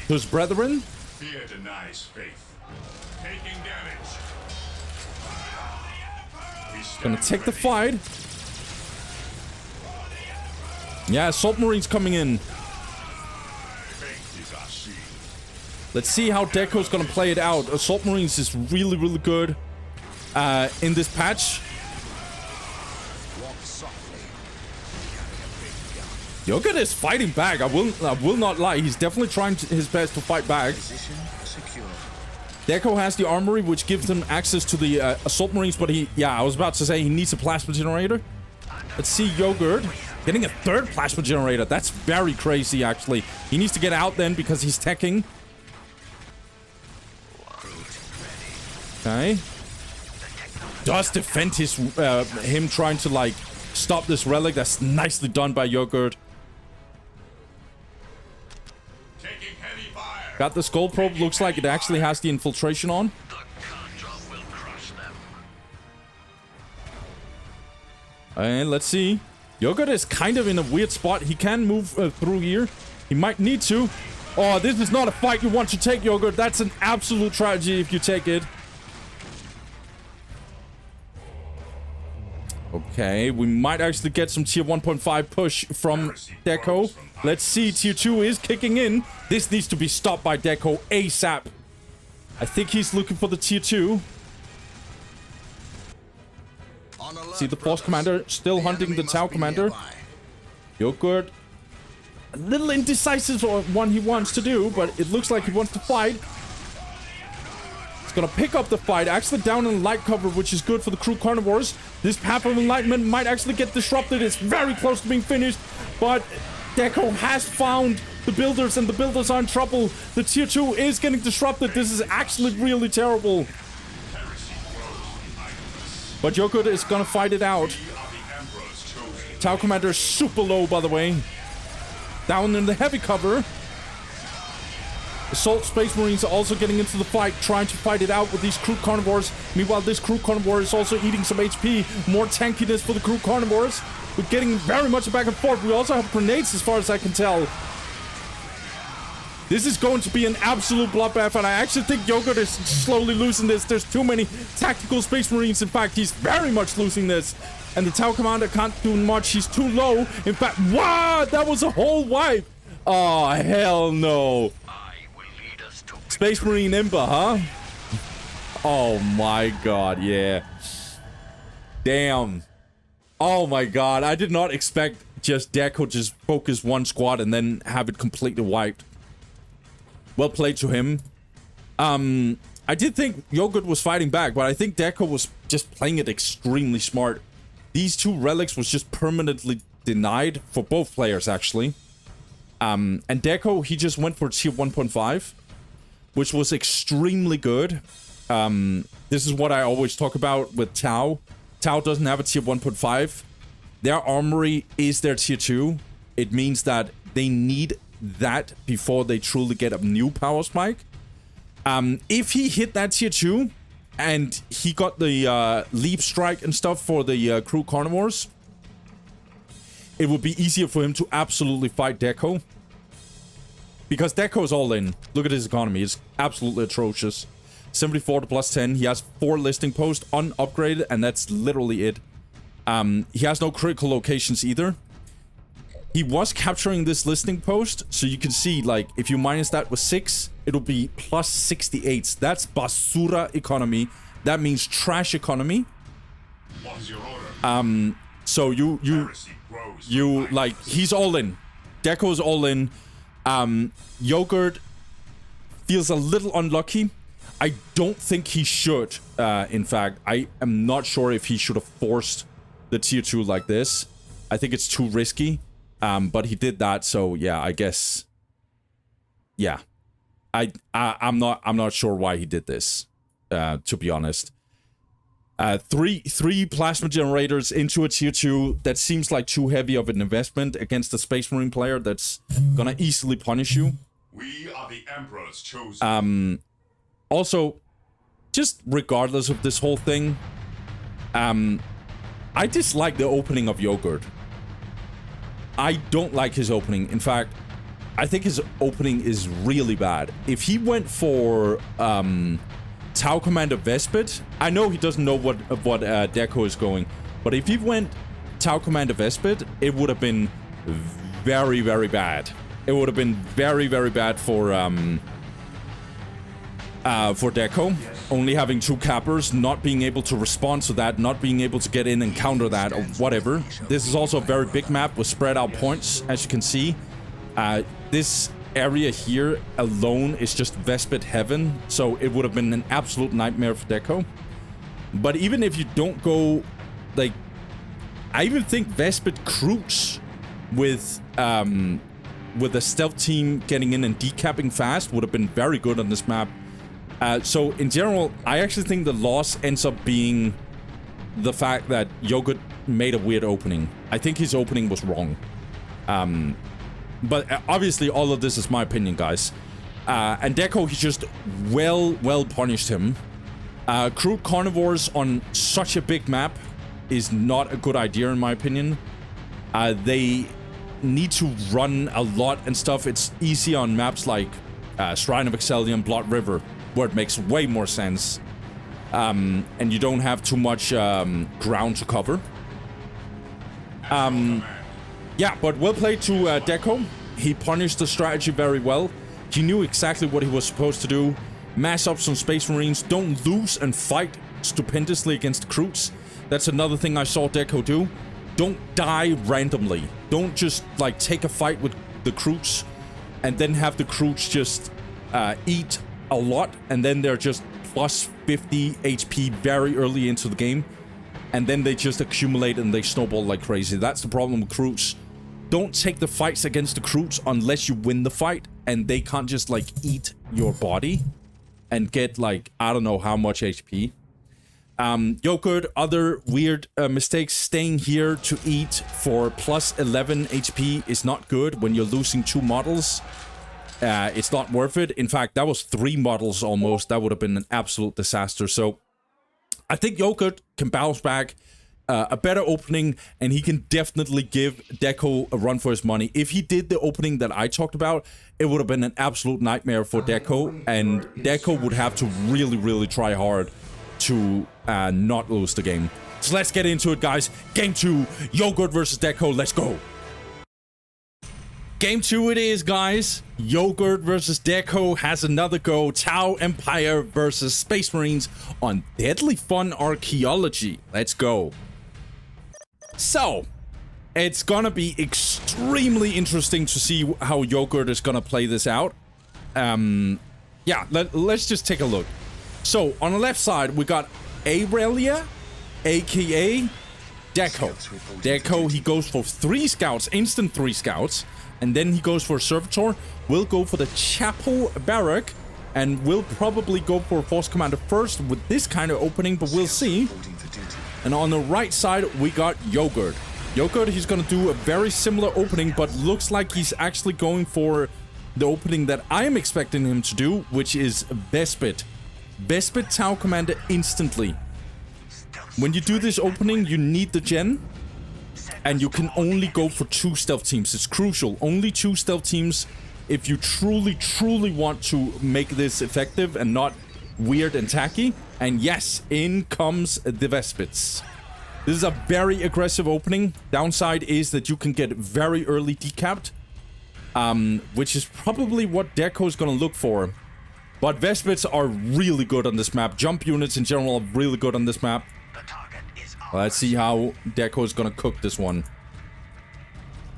his brethren. Fear denies faith. Taking damage. Gonna take the fight. Yeah, Assault Marines coming in. Let's see how Deco's gonna play it out. Assault Marines is really, really good in this patch. Yogurt is fighting back. I will not lie. He's definitely trying his best to fight back. Deco has the armory, which gives him access to the Assault Marines, but I was about to say he needs a plasma generator. Let's see Yogurt getting a third plasma generator. That's very crazy, actually. He needs to get out then because he's teching. Okay. Does defend him trying to, like, stop this relic. That's nicely done by Yogurt. Got the skull probe. Looks like it actually has the infiltration on. And let's see. Yogurt is kind of in a weird spot. He can move through here. He might need to. Oh, this is not a fight you want to take, Yogurt. That's an absolute tragedy if you take it. Okay, we might actually get some tier 1.5 push from Deco. Let's see, tier 2 is kicking in. This needs to be stopped by Deco ASAP. I think he's looking for the tier 2. See the Force Commander still hunting the Tau Commander. Yogurt. A little indecisive on what he wants to do, but it looks like he wants to fight. He's gonna pick up the fight, actually down in light cover, which is good for the crew carnivores. This Path of Enlightenment might actually get disrupted. It's very close to being finished, but Deco has found the builders, and the builders are in trouble. The tier 2 is getting disrupted. This is actually really terrible. But Yogurt is gonna fight it out. Tau Commander is super low, by the way. Down in the heavy cover. Assault Space Marines are also getting into the fight, trying to fight it out with these crew carnivores. Meanwhile, this crew carnivore is also eating some HP. More tankiness for the crew carnivores. We're getting very much back and forth. We also have grenades, as far as I can tell. This is going to be an absolute bloodbath, and I actually think Yogurt is slowly losing this. There's too many tactical Space Marines. In fact, he's very much losing this. And the Tau Commander can't do much. He's too low. In fact, what? That was a whole wipe. Oh, hell no. Space Marine Ember, huh? Oh my god, yeah. Damn. Oh my god, I did not expect just Deco just focus one squad and then have it completely wiped. Well played to him. I did think Yogurt was fighting back, but I think Deco was just playing it extremely smart. These two relics was just permanently denied for both players, actually. And Deco, he just went for tier 1.5, which was extremely good. This is what I always talk about with Tau. Tau doesn't have a tier 1.5. Their armory is their tier 2. It means that they need that before they truly get a new power spike. If he hit that tier 2 and he got the leap strike and stuff for the crew carnivores, it would be easier for him to absolutely fight Deco. Because Deco is all in. Look at his economy. It's absolutely atrocious. 74 to plus 10. He has 4 listing posts unupgraded, and that's literally it. He has no critical locations either. He was capturing this listing post, so you can see, like, if you minus that with 6, it'll be plus 68. That's basura economy. That means trash economy. What is your order? So you like, he's all in. Deco's all in. Yogurt feels a little unlucky. I don't think he should. In fact, I am not sure if he should have forced the tier 2 like this. I think it's too risky. But he did that, so yeah, I guess. Yeah, I'm not sure why he did this. To be honest, three plasma generators into a tier 2. That seems like too heavy of an investment against a Space Marine player that's gonna easily punish you. We are the Emperor's chosen. Also, just regardless of this whole thing, I dislike the opening of Yogurt. I don't like his opening. In fact, I think his opening is really bad. If he went for Tau Commander Vespid, I know he doesn't know what Deco is going, but if he went Tau Commander Vespid, it would have been very, very bad. It would have been very, very bad for Deco. Only having 2 cappers, not being able to respond to that, not being able to get in and counter that, or whatever. This is also a very big map with spread out points, as you can see. This area here alone is just Vespid heaven, so it would have been an absolute nightmare for Deco. But even if you don't go, like, I even think Vespid Cruise with a stealth team getting in and decapping fast would have been very good on this map. So in general, I actually think the loss ends up being the fact that Yogurt made a weird opening. I think his opening was wrong. But obviously all of this is my opinion, guys. And Deco, he just well punished him. Crude carnivores on such a big map is not a good idea in my opinion. They need to run a lot and stuff. It's easy on maps like Shrine of Excellium, Blood River, where it makes way more sense. And you don't have too much ground to cover. Yeah, but well played to Deco. He punished the strategy very well. He knew exactly what he was supposed to do. Mass up some Space Marines. Don't lose and fight stupendously against Croods. That's another thing I saw Deco do. Don't die randomly. Don't just, like, take a fight with the Croods and then have the Croods just eat a lot, and then they're just plus 50 HP very early into the game. And then they just accumulate and they snowball like crazy. That's the problem with Croods. Don't take the fights against the Croods unless you win the fight, and they can't just, like, eat your body and get, like, I don't know how much HP. Yogurt, other weird mistakes. Staying here to eat for plus 11 HP is not good when you're losing 2 models. It's not worth it. In fact, that was 3 models almost. That would have been an absolute disaster. So I think Yogurt can bounce back. A better opening, and he can definitely give Deco a run for his money. If he did the opening that I talked about, it would have been an absolute nightmare for Deco, and Deco would have to really try hard to not lose the game. So let's get into it, guys. Game 2, Yogurt versus Deco. Let's go. Game 2 it is, guys. Yogurt versus Deco has another go. Tau Empire versus Space Marines on Deadly Fun Archaeology. Let's go. So, it's gonna be extremely interesting to see how Yogurt is gonna play this out. Yeah, let's just take a look. So, on the left side, we got Aurelia, aka Deco. Deco, he goes for 3 scouts, instant 3 scouts. And then he goes for a Servitor. We'll go for the Chapel Barrack. And we'll probably go for a Force Commander first with this kind of opening, but we'll see. And on the right side, we got Yogurt. Yogurt, he's gonna do a very similar opening, but looks like he's actually going for the opening that I am expecting him to do, which is Vespid. Vespid Tau Commander instantly. When you do this opening, you need the gen. And you can only go for 2 stealth teams. It's crucial. Only 2 stealth teams if you truly want to make this effective and not weird and tacky. And yes, in comes the Vespids. This is a very aggressive opening. Downside is that you can get very early decapped. Which is probably what Deco is going to look for. But Vespids are really good on this map. Jump units in general are really good on this map. Let's see how Deco is gonna cook this one.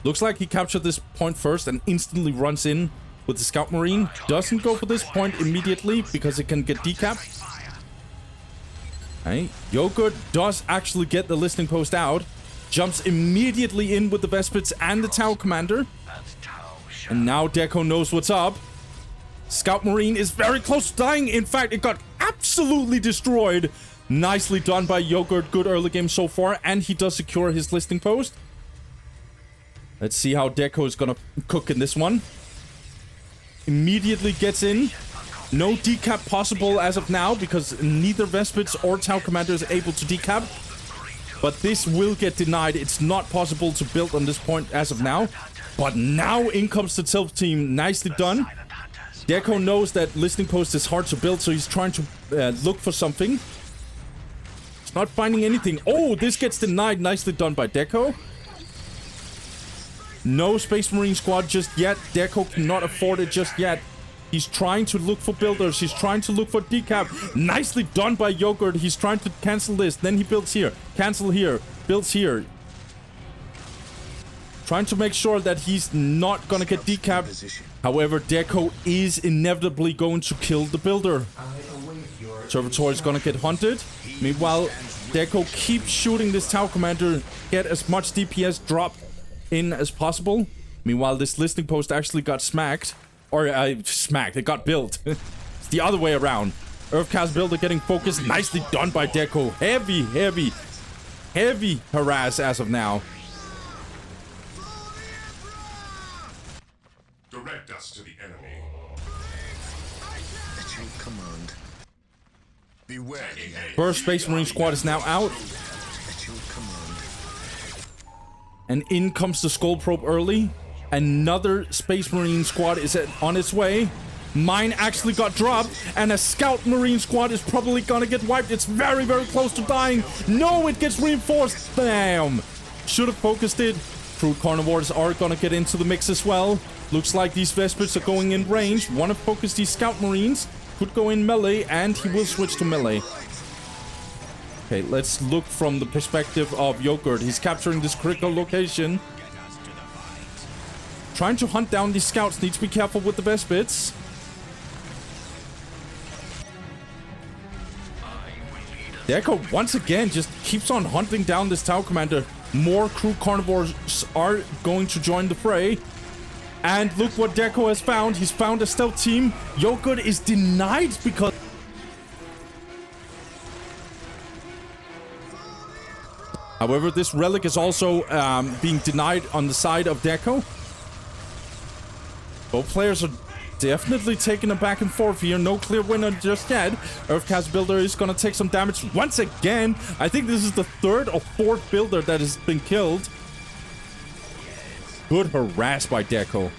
Looks like he captured this point first and instantly runs in with the Scout Marine. Doesn't go for this point immediately because it can get decapped. Okay. Yogurt does actually get the listening post out. Jumps immediately in with the Vespids and the Tau Commander. And now Deco knows what's up. Scout Marine is very close to dying. In fact, it got absolutely destroyed. Nicely done by Yogurt. Good early game so far. And he does secure his listing post. Let's see how Deco is gonna cook in this one. Immediately gets in. No decap possible as of now because neither Vespids or Tau Commander is able to decap. But this will get denied. It's not possible to build on this point as of now. But now in comes the Self Team. Nicely done. Deco knows that listening post is hard to build, so he's trying to look for something. Not finding anything. Oh, this gets denied. Nicely done by Deco. No Space Marine squad just yet. Deco cannot afford it just yet. He's trying to look for builders. He's trying to look for decap. Nicely done by Yogurt. He's trying to cancel this. Then he builds here. Cancel here. Builds here. Trying to make sure that he's not gonna get decapped. However, Deco is inevitably going to kill the builder. Servitor is gonna get hunted. Meanwhile, Deco keeps shooting this Tau Commander. Get as much DPS dropped in as possible. Meanwhile, this listening post actually got smacked. Or, smacked. It got built. It's the other way around. Earthcast builder getting focused. Nicely done by Deco. Heavy harass as of now. Direct us to the enemy. Beware the enemy. First Space Marine squad is now out. At your command. And in comes the Skull Probe early. Another Space Marine squad is on its way. Mine actually got dropped, and a Scout Marine squad is probably gonna get wiped. It's very, very close to dying. No, it gets reinforced. Damn. Should have focused it. Crude Carnivores are gonna get into the mix as well. Looks like these Vespers are going in range. Want to focus these Scout Marines. Could go in melee, and he will switch to melee. Okay, let's look from the perspective of Yogurt. He's capturing this critical location. Trying to hunt down these scouts. Need to be careful with the Vespers. Deco once again just keeps on hunting down this Tau Commander. More crew carnivores are going to join the fray. And look what Deco has found. He's found a stealth team. Yogurt is denied because... However, this relic is also being denied on the side of Deco. Both players are definitely taking a back and forth here. No clear winner just yet. Earthcast Builder is going to take some damage once again. I think this is the third or fourth builder that has been killed. Good harass by Deco.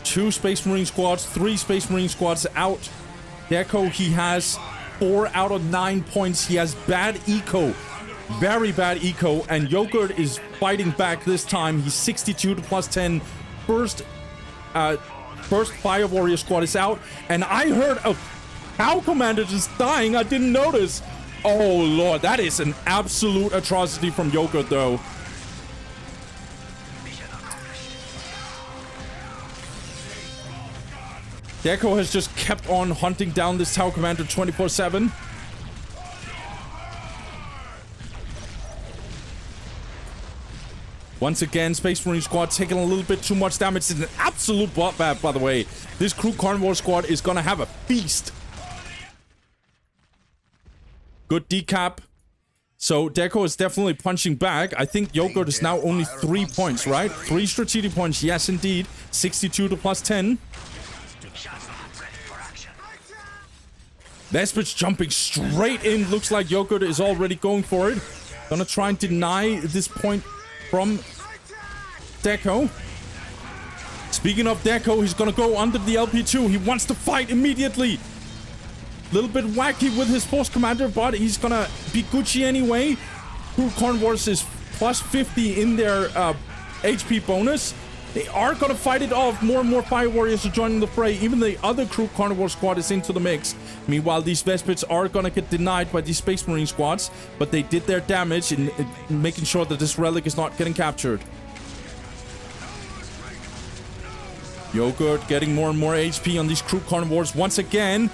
Two Space Marine squads, 3 Space Marine squads out. Deco, he has 4 out of 9 points. He has bad eco. Very bad eco. And Yogurt is fighting back this time. He's 62 to plus 10. First Fire Warrior squad is out. And I heard a Tau Commander just dying. I didn't notice. Oh, Lord. That is an absolute atrocity from Yogurt, though. Deco has just kept on hunting down this Tau Commander 24/7. Once again, Space Marine squad taking a little bit too much damage. It's an absolute bloodbath, by the way. This Crew Carnivore squad is gonna have a feast. Good decap. So Deco is definitely punching back. I think Yogurt is now only 3 points, right? 3 strategic points. Yes, indeed. 62 to plus 10. Vespers jumping straight in. Looks like Yogurt is already going for it. Gonna try and deny this point from Deco. Speaking of Deco, he's gonna go under the LP2. He wants to fight immediately. Little bit wacky with his Force Commander, but he's gonna be Gucci anyway. Crew Carnivores is plus 50 in their HP bonus. They are gonna fight it off. More and more Fire Warriors are joining the fray. Even the other Crew Carnivore squad is into the mix. Meanwhile, these Vespers are gonna get denied by these Space Marine squads, but they did their damage in making sure that this relic is not getting captured. Yogurt getting more and more HP on these Crew Carnivores once again.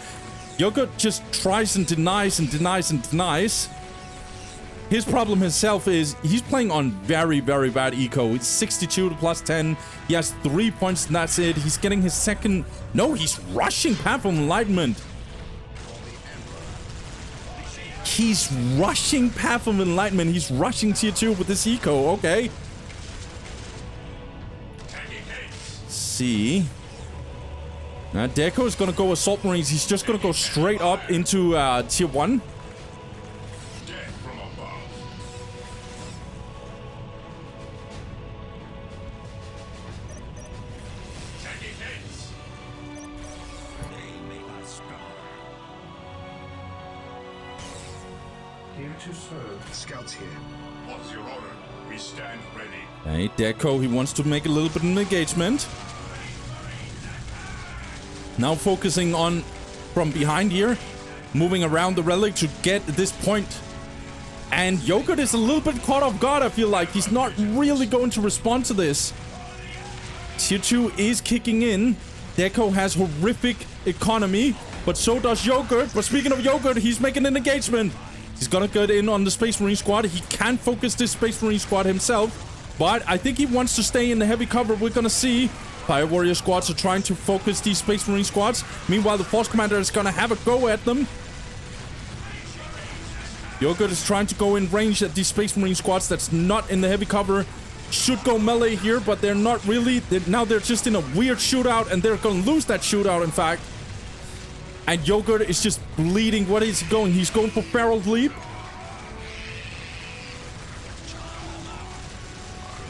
Yogurt just tries and denies and denies and denies. His problem himself is he's playing on very, very bad eco. It's 62 to plus 10. He has 3 points and that's it. He's getting his second... No, he's rushing Path of Enlightenment. He's rushing Path of Enlightenment. He's rushing tier 2 with this eco. Okay. See. Now Deco is going to go Assault Marines. He's just going to go straight up into tier 1. Scouts here. What's your order? We stand ready. Hey, Deco, he wants to make a little bit of an engagement. Now focusing on from behind here, moving around the relic to get this point. And Yogurt is a little bit caught off guard, I feel like. He's not really going to respond to this. Tier 2 is kicking in. Deco has horrific economy, but so does Yogurt. But speaking of Yogurt, he's making an engagement. He's gonna get in on the Space Marine squad. He can focus this Space Marine squad himself, but I think he wants to stay in the heavy cover. We're gonna see Fire Warrior squads are trying to focus these Space Marine squads. Meanwhile, the Force Commander is gonna have a go at them. Yogurt is trying to go in range at these Space Marine squads that's not in the heavy cover. Should go melee here, but they're not really. Now they're just in a weird shootout, and they're gonna lose that shootout, in fact. And Yogurt is just bleeding. What is he going? He's going for Feral Leap.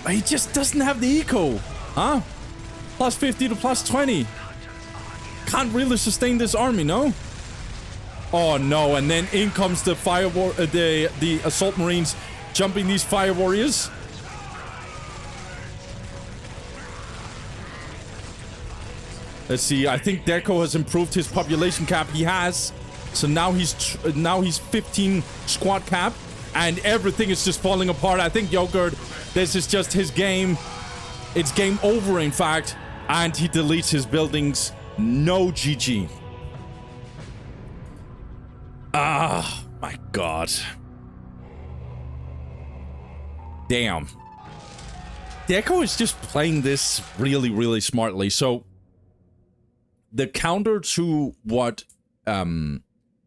He just doesn't have the eco. Huh? Plus 50 to plus 20. Can't really sustain this army, no? Oh no, and then in comes the the Assault Marines jumping these Fire Warriors. Let's see, I think Deco has improved his population cap. He has. So now he's 15 squad cap. And everything is just falling apart. I think Yogurt, this is just his game. It's game over, in fact. And he deletes his buildings. No GG. Ah, my God. Damn. Deco is just playing this really, really smartly. So, the counter to what, and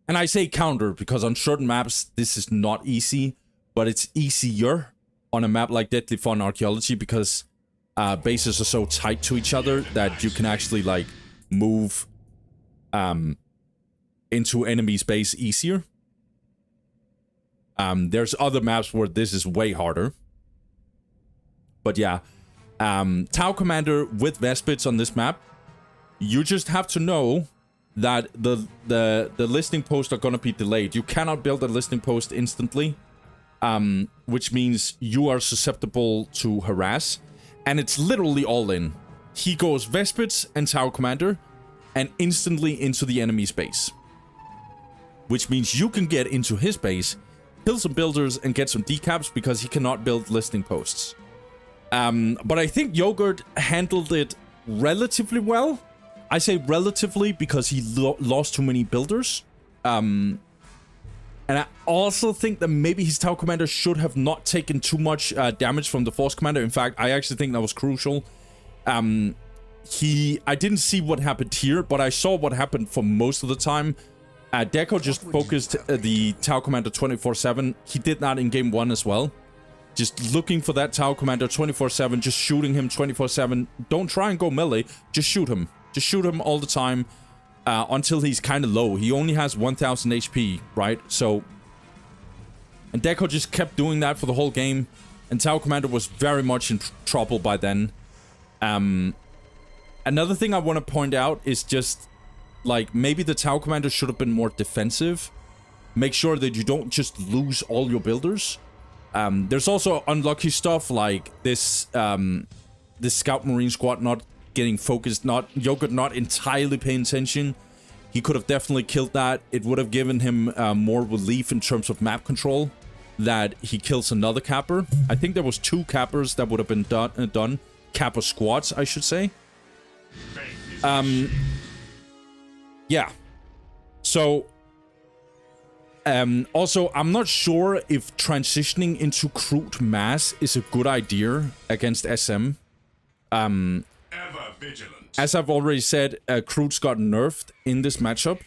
I say counter because on certain maps, this is not easy, but it's easier on a map like Deadly Fun Archaeology because bases are so tight to each other that you can actually, like, move into enemy space easier. There's other maps where this is way harder. But yeah, Tau Commander with Vespids on this map, you just have to know that the listing posts are gonna be delayed. You cannot build a listing post instantly, which means you are susceptible to harass, and it's literally all in. He goes Vespids and Tau Commander, and instantly into the enemy's base, which means you can get into his base, kill some builders, and get some decaps because he cannot build listing posts. But I think Yogurt handled it relatively well. I say relatively because he lost too many builders. And I also think that maybe his Tau Commander should have not taken too much damage from the Force Commander. In fact, I actually think that was crucial. I didn't see what happened here, but I saw what happened for most of the time. Deco just focused the Tau Commander 24/7. He did that in game 1 as well. Just looking for that Tau Commander 24/7, just shooting him 24/7. Don't try and go melee, just shoot him. Just shoot him all the time until he's kind of low. He only has 1000 HP, right? So, and Deco just kept doing that for the whole game. And Tau Commander was very much in trouble by then. Another thing I want to point out is just, like, maybe the Tau Commander should have been more defensive. Make sure that you don't just lose all your builders. There's also unlucky stuff like this Scout Marine squad not getting focused, Yogurt not entirely paying attention. He could have definitely killed that. It would have given him more relief in terms of map control that he kills another capper. I think there was 2 cappers that would have been done. Capper squads, I should say. Yeah. So, also, I'm not sure if transitioning into crude mass is a good idea against SM. Ever vigilant. As I've already said, crudes got nerfed in this matchup.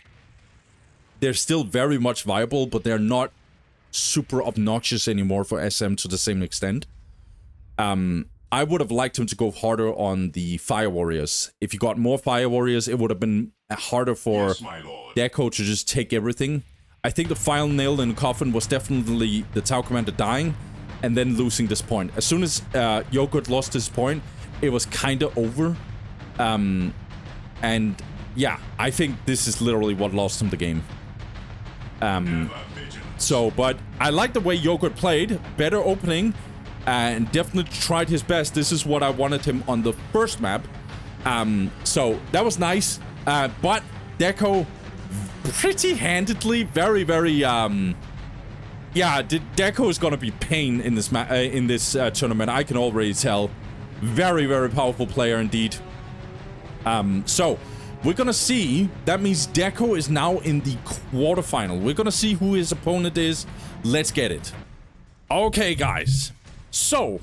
They're still very much viable, but they're not super obnoxious anymore for SM to the same extent. I would have liked him to go harder on the Fire Warriors. If he got more Fire Warriors, it would have been harder for Deco to just take everything. I think the final nail in the coffin was definitely the Tau Commander dying and then losing this point. As soon as Yogurt lost his point, it was kind of over. And yeah, I think this is literally what lost him the game. But I like the way Yogurt played. Better opening. And definitely tried his best. This is what I wanted him on the first map. So that was nice. But Deco pretty handedly, very, yeah, Deco is gonna be pain in this tournament. I can already tell. Very, very powerful player indeed. So we're gonna see. That means Deco is now in the quarterfinal. We're gonna see who his opponent is. Let's get it. Okay, guys. So,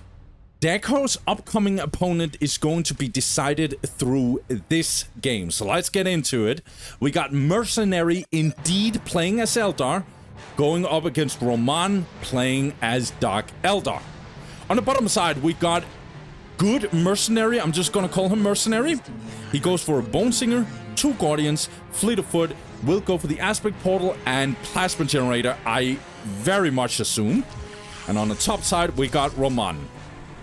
Deco's upcoming opponent is going to be decided through this game. So let's get into it. We got Mercenary indeed playing as Eldar, going up against Roman playing as Dark Eldar. On the bottom side, we got good Mercenary. I'm just going to call him Mercenary. He goes for a Bone Singer, 2 Guardians, Fleet of Foot, will go for the Aspect Portal and Plasma Generator, I very much assume. And on the top side, we got Roman.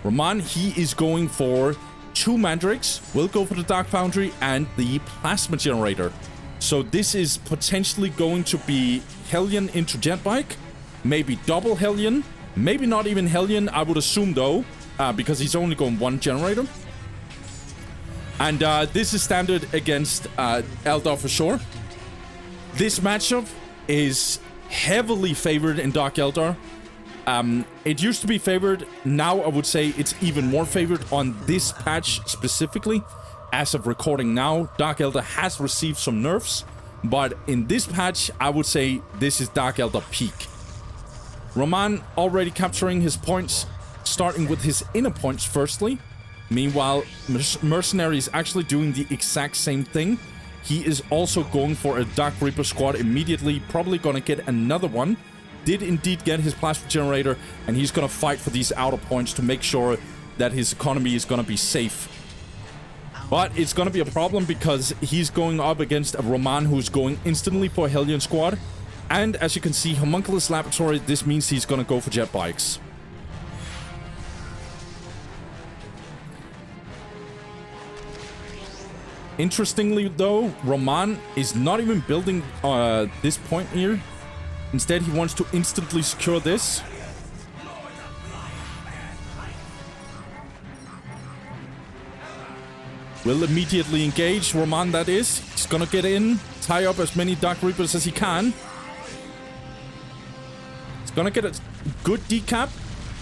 Roman, he is going for 2 Mandrakes, will go for the Dark Foundry and the Plasma Generator. So this is potentially going to be Hellion into Jetbike, maybe double Hellion, maybe not even Hellion, I would assume though, because he's only going 1 Generator. And this is standard against Eldar for sure. This matchup is heavily favored in Dark Eldar. It used to be favored. Now I would say it's even more favored on this patch specifically. As of recording now, Dark Eldar has received some nerfs, but in this patch, I would say this is Dark Eldar peak. Roman already capturing his points, starting with his inner points firstly. Meanwhile, Mercenary is actually doing the exact same thing. He is also going for a Dark Reaper squad immediately, probably gonna get another one. Did indeed get his Plasma Generator, and he's gonna fight for these outer points to make sure that his economy is gonna be safe. But it's gonna be a problem because he's going up against a Roman who's going instantly for a Hellion squad. And as you can see, Homunculus Laboratory, this means he's gonna go for jet bikes. Interestingly though, Roman is not even building this point here. Instead, he wants to instantly secure this. Will immediately engage. Roman, that is. He's gonna get in, tie up as many Dark Reapers as he can. He's gonna get a good decap.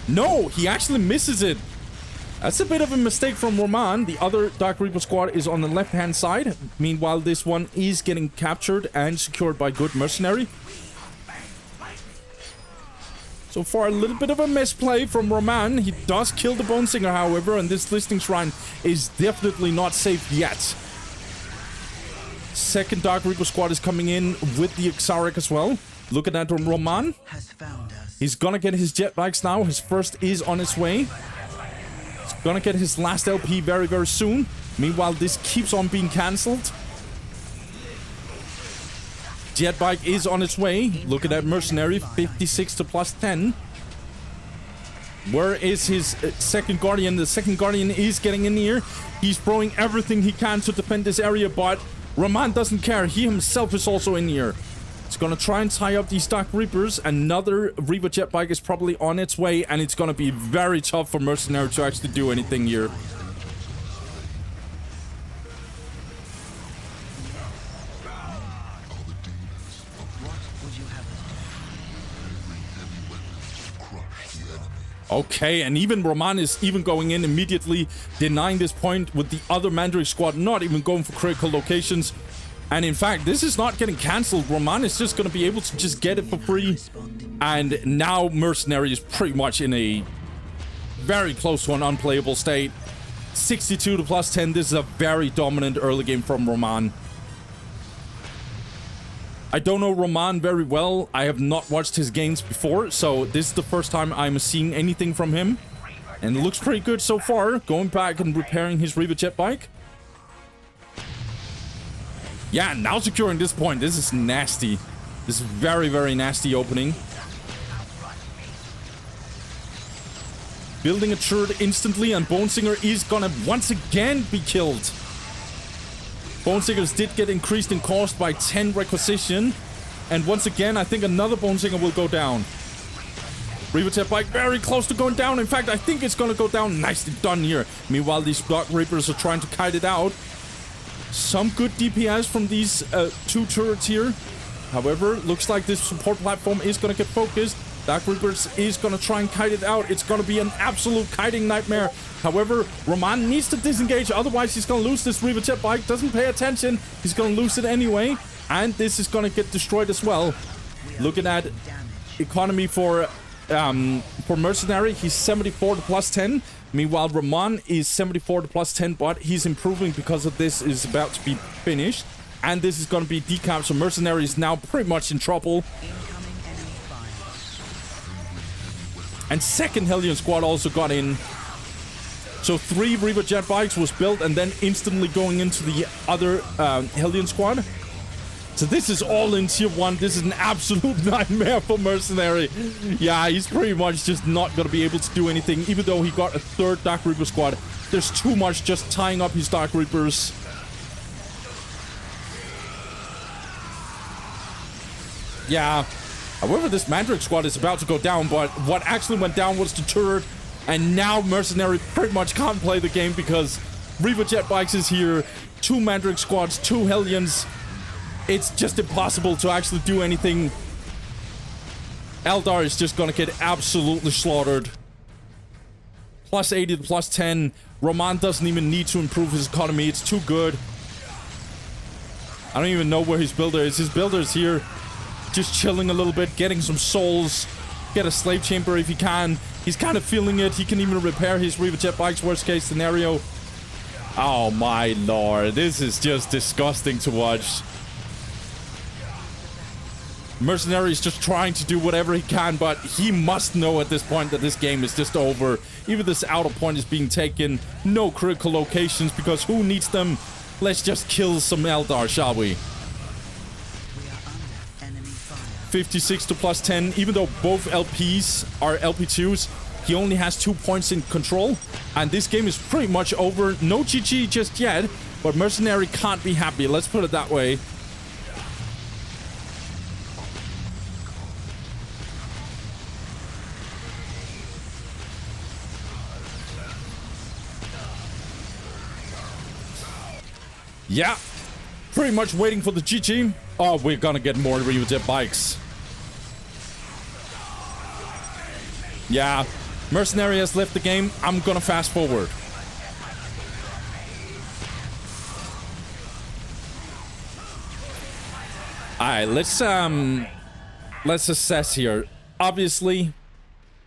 No, he actually misses it. That's a bit of a mistake from Roman. The other Dark Reaper squad is on the left-hand side. Meanwhile, this one is getting captured and secured by good Mercenary. So far, a little bit of a misplay from Roman. He does kill the Bone Singer, however, and this Listing Shrine is definitely not safe yet. Second Dark Reaper squad is coming in with the Exarch as well. Look at that, Roman. He's gonna get his jet bikes now. His first is on its way. He's gonna get his last LP very, very soon. Meanwhile, this keeps on being cancelled. Jetbike is on its way. Look at that Mercenary, 56 to +10. Where is his second Guardian? The second Guardian is getting in here. He's throwing everything he can to defend this area, but Roman doesn't care. He himself is also in here. He's gonna try and tie up these Dark Reapers. Another Reaper Jetbike is probably on its way, and it's gonna be very tough for Mercenary to actually do anything here. Okay, and even Roman is even going in immediately, denying this point with the other Mandrake squad not even going for critical locations. And in fact, this is not getting cancelled. Roman is just going to be able to just get it for free. And now Mercenary is pretty much in a very close to an unplayable state. 62 to +10. This is a very dominant early game from Roman. I don't know Roman very well. I have not watched his games before, so this is the first time I'm seeing anything from him. And it looks pretty good so far. Going back and repairing his Reaver Jetbike. Yeah, now securing this point. This is nasty. This is very, very nasty opening. Building a turret instantly, and Bone Singer is gonna once again be killed. Bone Singers did get increased in cost by 10 requisition. And once again, I think another Bone Singer will go down. Reaver Jetbike very close to going down. In fact, I think it's going to go down. Nicely done here. Meanwhile, these Dark Reapers are trying to kite it out. Some good DPS from these 2 turrets here. However, looks like this support platform is going to get focused. Dark Reapers is going to try and kite it out. It's going to be an absolute kiting nightmare. However, Roman needs to disengage, otherwise he's going to lose this Reaver Jetbike. Doesn't pay attention. He's going to lose it anyway. And this is going to get destroyed as well. Look at that economy for for Mercenary, he's 74 to plus 10. Meanwhile, Ramon is 74 to plus 10, but he's improving because of this is about to be finished. And this is going to be decapped, so Mercenary is now pretty much in trouble. And second Hellion squad also got in. So 3 Reaver jet bikes was built and then instantly going into the other Hellion squad. So this is all in tier 1. This is an absolute nightmare for Mercenary. Yeah, he's pretty much just not going to be able to do anything. Even though he got a 3rd Dark Reaper squad, there's too much just tying up his Dark Reapers. Yeah. However, this Mandrake squad is about to go down, but what actually went down was the turret. And now Mercenary pretty much can't play the game because Reaver jet bikes is here. 2 Mandrake squads, 2 Hellions. It's just impossible to actually do anything. Eldar is just gonna get absolutely slaughtered. Plus 80 to plus 10. Roman doesn't even need to improve his economy. It's too good. I don't even know where his builder is. His builder is here. Just chilling a little bit, getting some souls. Get a slave chamber if he can. He's kind of feeling it. He can even repair his Reaver jet bikes, worst case scenario. Oh my lord. This is just disgusting to watch. Mercenary is just trying to do whatever he can, but he must know at this point that this game is just over. Even this outer point is being taken. No critical locations, because who needs them? Let's just kill some Eldar, shall we? 56 to plus 10. Even though both LPs are LP2s, he only has 2 points in control. And this game is pretty much over. No GG just yet, but Mercenary can't be happy. Let's put it that way. Yeah, pretty much waiting for the GG. Oh, we're gonna get more Reaver jet bikes. Yeah, Mercenary has left the game. I'm gonna fast forward. Alright, let's assess here. Obviously,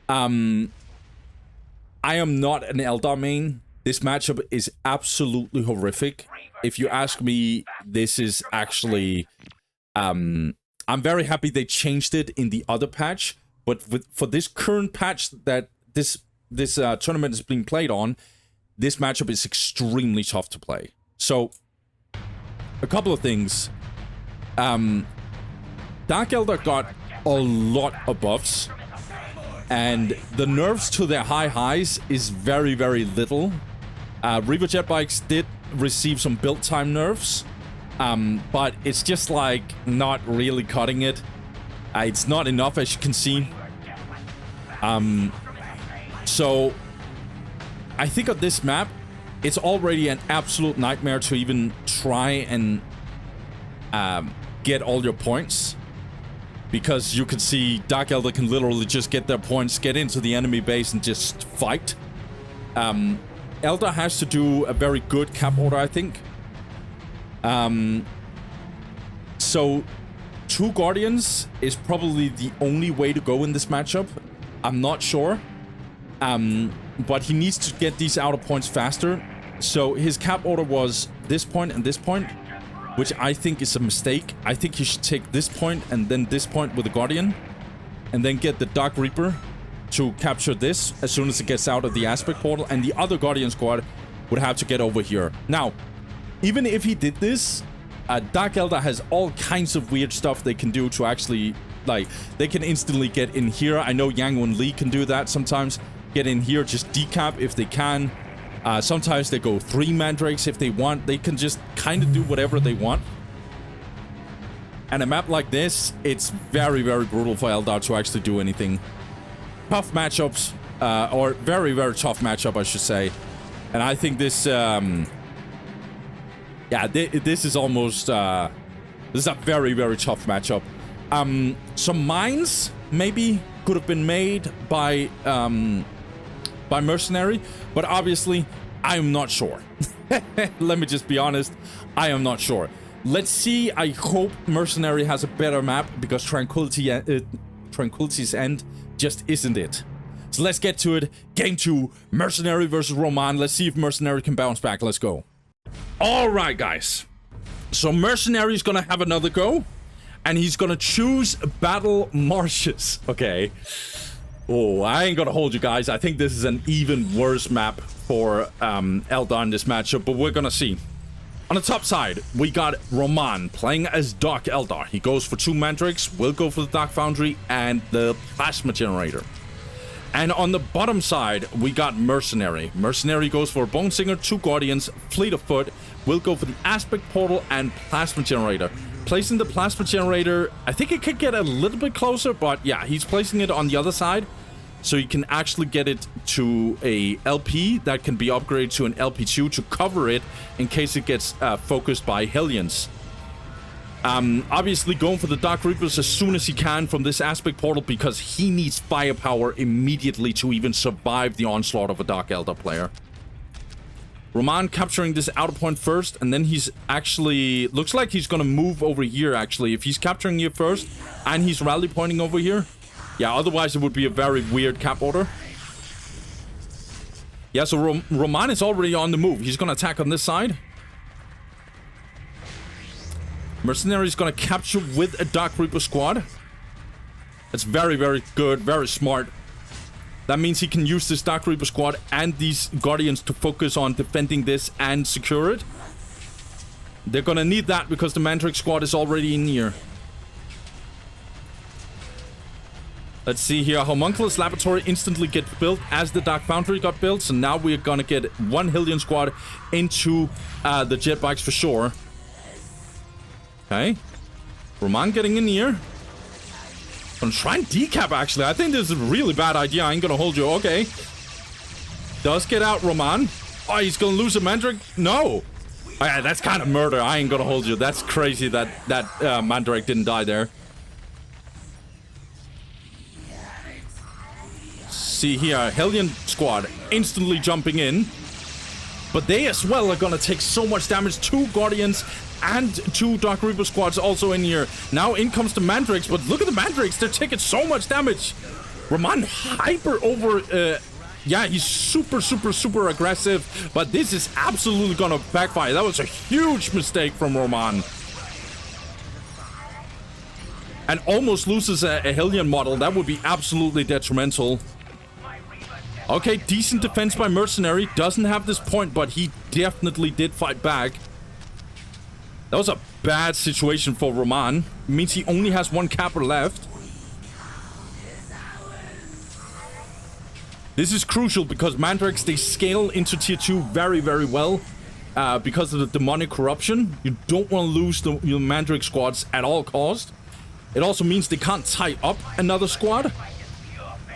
I am not an Eldar main. This matchup is absolutely horrific. If you ask me, this is actually... I'm very happy they changed it in the other patch, but for this current patch that this tournament is being played on, this matchup is extremely tough to play. So, a couple of things. Dark Eldar got a lot of buffs, and the nerfs to their highs is very, very little. Reaver jet bikes did receive some build time nerfs, but it's just like not really cutting it. It's not enough, as you can see. So I think on this map, it's already an absolute nightmare to even try and get all your points, because you can see Dark Eldar can literally just get their points, get into the enemy base, and just fight. Eldar has to do a very good cap order, I think. So 2 Guardians is probably the only way to go in this matchup. I'm not sure. But he needs to get these outer points faster. So his cap order was this point and this point, which I think is a mistake. I think he should take this point and then this point with the Guardian, and then get the Dark Reaper to capture this as soon as it gets out of the aspect portal, and the other Guardian squad would have to get over here. Now, even if he did this, Dark Eldar has all kinds of weird stuff they can do to actually, like, they can instantly get in here. I know Yang Wen Li can do that sometimes. Get in here, just decap if they can. Sometimes they go 3 Mandrakes if they want. They can just kind of do whatever they want. And a map like this, it's very, very brutal for Eldar to actually do anything. Tough matchups, or very, very tough matchup, I should say. And I think this, yeah, this is almost, this is a very, very tough matchup. Some mines maybe could have been made by Mercenary, but obviously, I am not sure. Let me just be honest, I am not sure. Let's see. I hope Mercenary has a better map, because Tranquility's End just isn't it. So let's get to it. Game 2, Mercenary versus Roman. Let's see if Mercenary can bounce back. Let's go. All right, guys. So Mercenary is going to have another go. And he's going to choose Battle Marshes. Okay. Oh, I ain't going to hold you guys. I think this is an even worse map for Eldar in this matchup. But we're going to see. On the top side, we got Roman playing as Dark Eldar. He goes for 2 Mandrakes. We'll go for the Dark Foundry and the Plasma Generator. And on the bottom side, we got Mercenary. Mercenary goes for Bone Singer, 2 Guardians, Fleet of Foot. We'll go for the Aspect Portal and Plasma Generator. Placing the Plasma Generator, I think it could get a little bit closer, but yeah, he's placing it on the other side. So you can actually get it to a LP that can be upgraded to an LP2 to cover it in case it gets focused by Hellions. Obviously going for the Dark Reapers as soon as he can from this Aspect Portal because he needs firepower immediately to even survive the onslaught of a Dark Eldar player. Roman capturing this outer point first, and then he's actually... Looks like he's gonna move over here, actually. If he's capturing here first, and he's rally pointing over here. Yeah, otherwise it would be a very weird cap order. Yeah, so Roman is already on the move. He's gonna attack on this side. Mercenary is going to capture with a Dark Reaper squad. That's very, very good. Very smart. That means he can use this Dark Reaper squad and these Guardians to focus on defending this and secure it. They're going to need that because the Mandrake squad is already in here. Let's see here. Homunculus Laboratory instantly gets built as the Dark Foundry got built. So now we're going to get 1 Hellion squad into the jet bikes for sure. Okay. Roman getting in here. I'm trying to decap, actually. I think this is a really bad idea. I ain't gonna hold you. Okay. Does get out, Roman. Oh, he's gonna lose a Mandrake? No. Oh, yeah, that's kind of murder. I ain't gonna hold you. That's crazy that Mandrake didn't die there. See here. Hellion squad instantly jumping in. But they as well are gonna take so much damage. 2 Guardians and 2 Dark Reaper squads also in here. Now in comes the Mandrakes, but look at the Mandrakes. They're taking so much damage. Roman hyper over... yeah, he's super, super, super aggressive. But this is absolutely gonna backfire. That was a huge mistake from Roman. And almost loses a Hellion model. That would be absolutely detrimental. Okay, decent defense by Mercenary. Doesn't have this point, but he definitely did fight back. That was a bad situation for Roman. It means he only has 1 capper left. This is crucial because Mandrakes, they scale into tier 2 very, very well. Because of the demonic corruption. You don't want to lose your Mandrake squads at all cost. It also means they can't tie up another squad.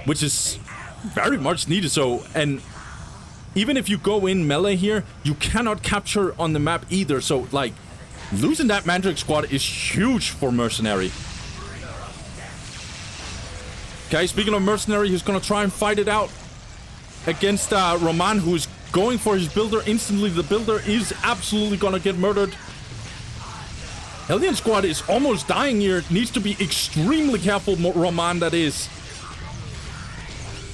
Which is very much needed. So, and even if you go in melee here, you cannot capture on the map either. So, like... Losing that Mandrake squad is huge for Mercenary. Okay, speaking of Mercenary, he's gonna try and fight it out against Roman, who's going for his builder instantly. The builder is absolutely gonna get murdered. Hellion squad is almost dying here. Needs to be extremely careful, Roman, that is.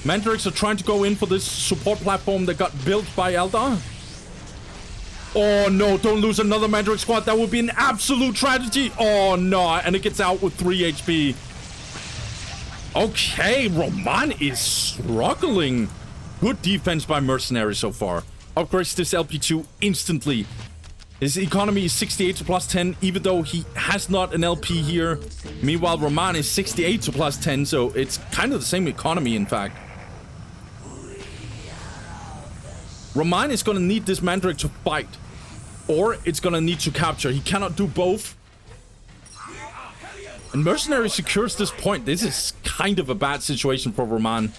Mandrakes are trying to go in for this support platform that got built by Eldar. Oh no, don't lose another Mandrake squad. That would be an absolute tragedy. Oh no, and it gets out with 3 HP. Okay, Roman is struggling. Good defense by Mercenary so far. Upgrades this LP2 instantly. His economy is 68 to plus 10, even though he has not an LP here. Meanwhile, Roman is 68 to plus 10, so it's kind of the same economy, in fact. Roman is going to need this Mandrake to fight. Or it's gonna need to capture. He cannot do both. And Mercenary secures this point. This is kind of a bad situation for Roman.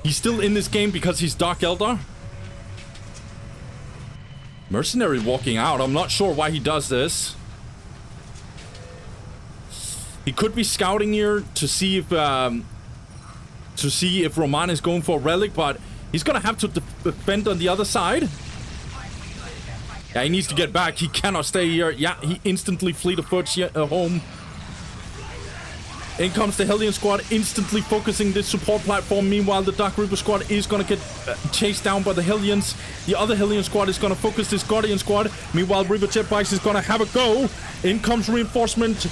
He's still in this game because he's Dark Eldar. Mercenary walking out. I'm not sure why he does this. He could be scouting here to see if Roman is going for a relic, but he's gonna have to defend on the other side. Yeah, he needs to get back. He cannot stay here. Yeah, he instantly fleet of foot home. In comes the Hellion squad, instantly focusing this support platform. Meanwhile, the Dark Reaper squad is gonna get chased down by the Hellions. The other Hellion squad is gonna focus this Guardian squad. Meanwhile, Reaper jet bikes is gonna have a go. In comes reinforcement.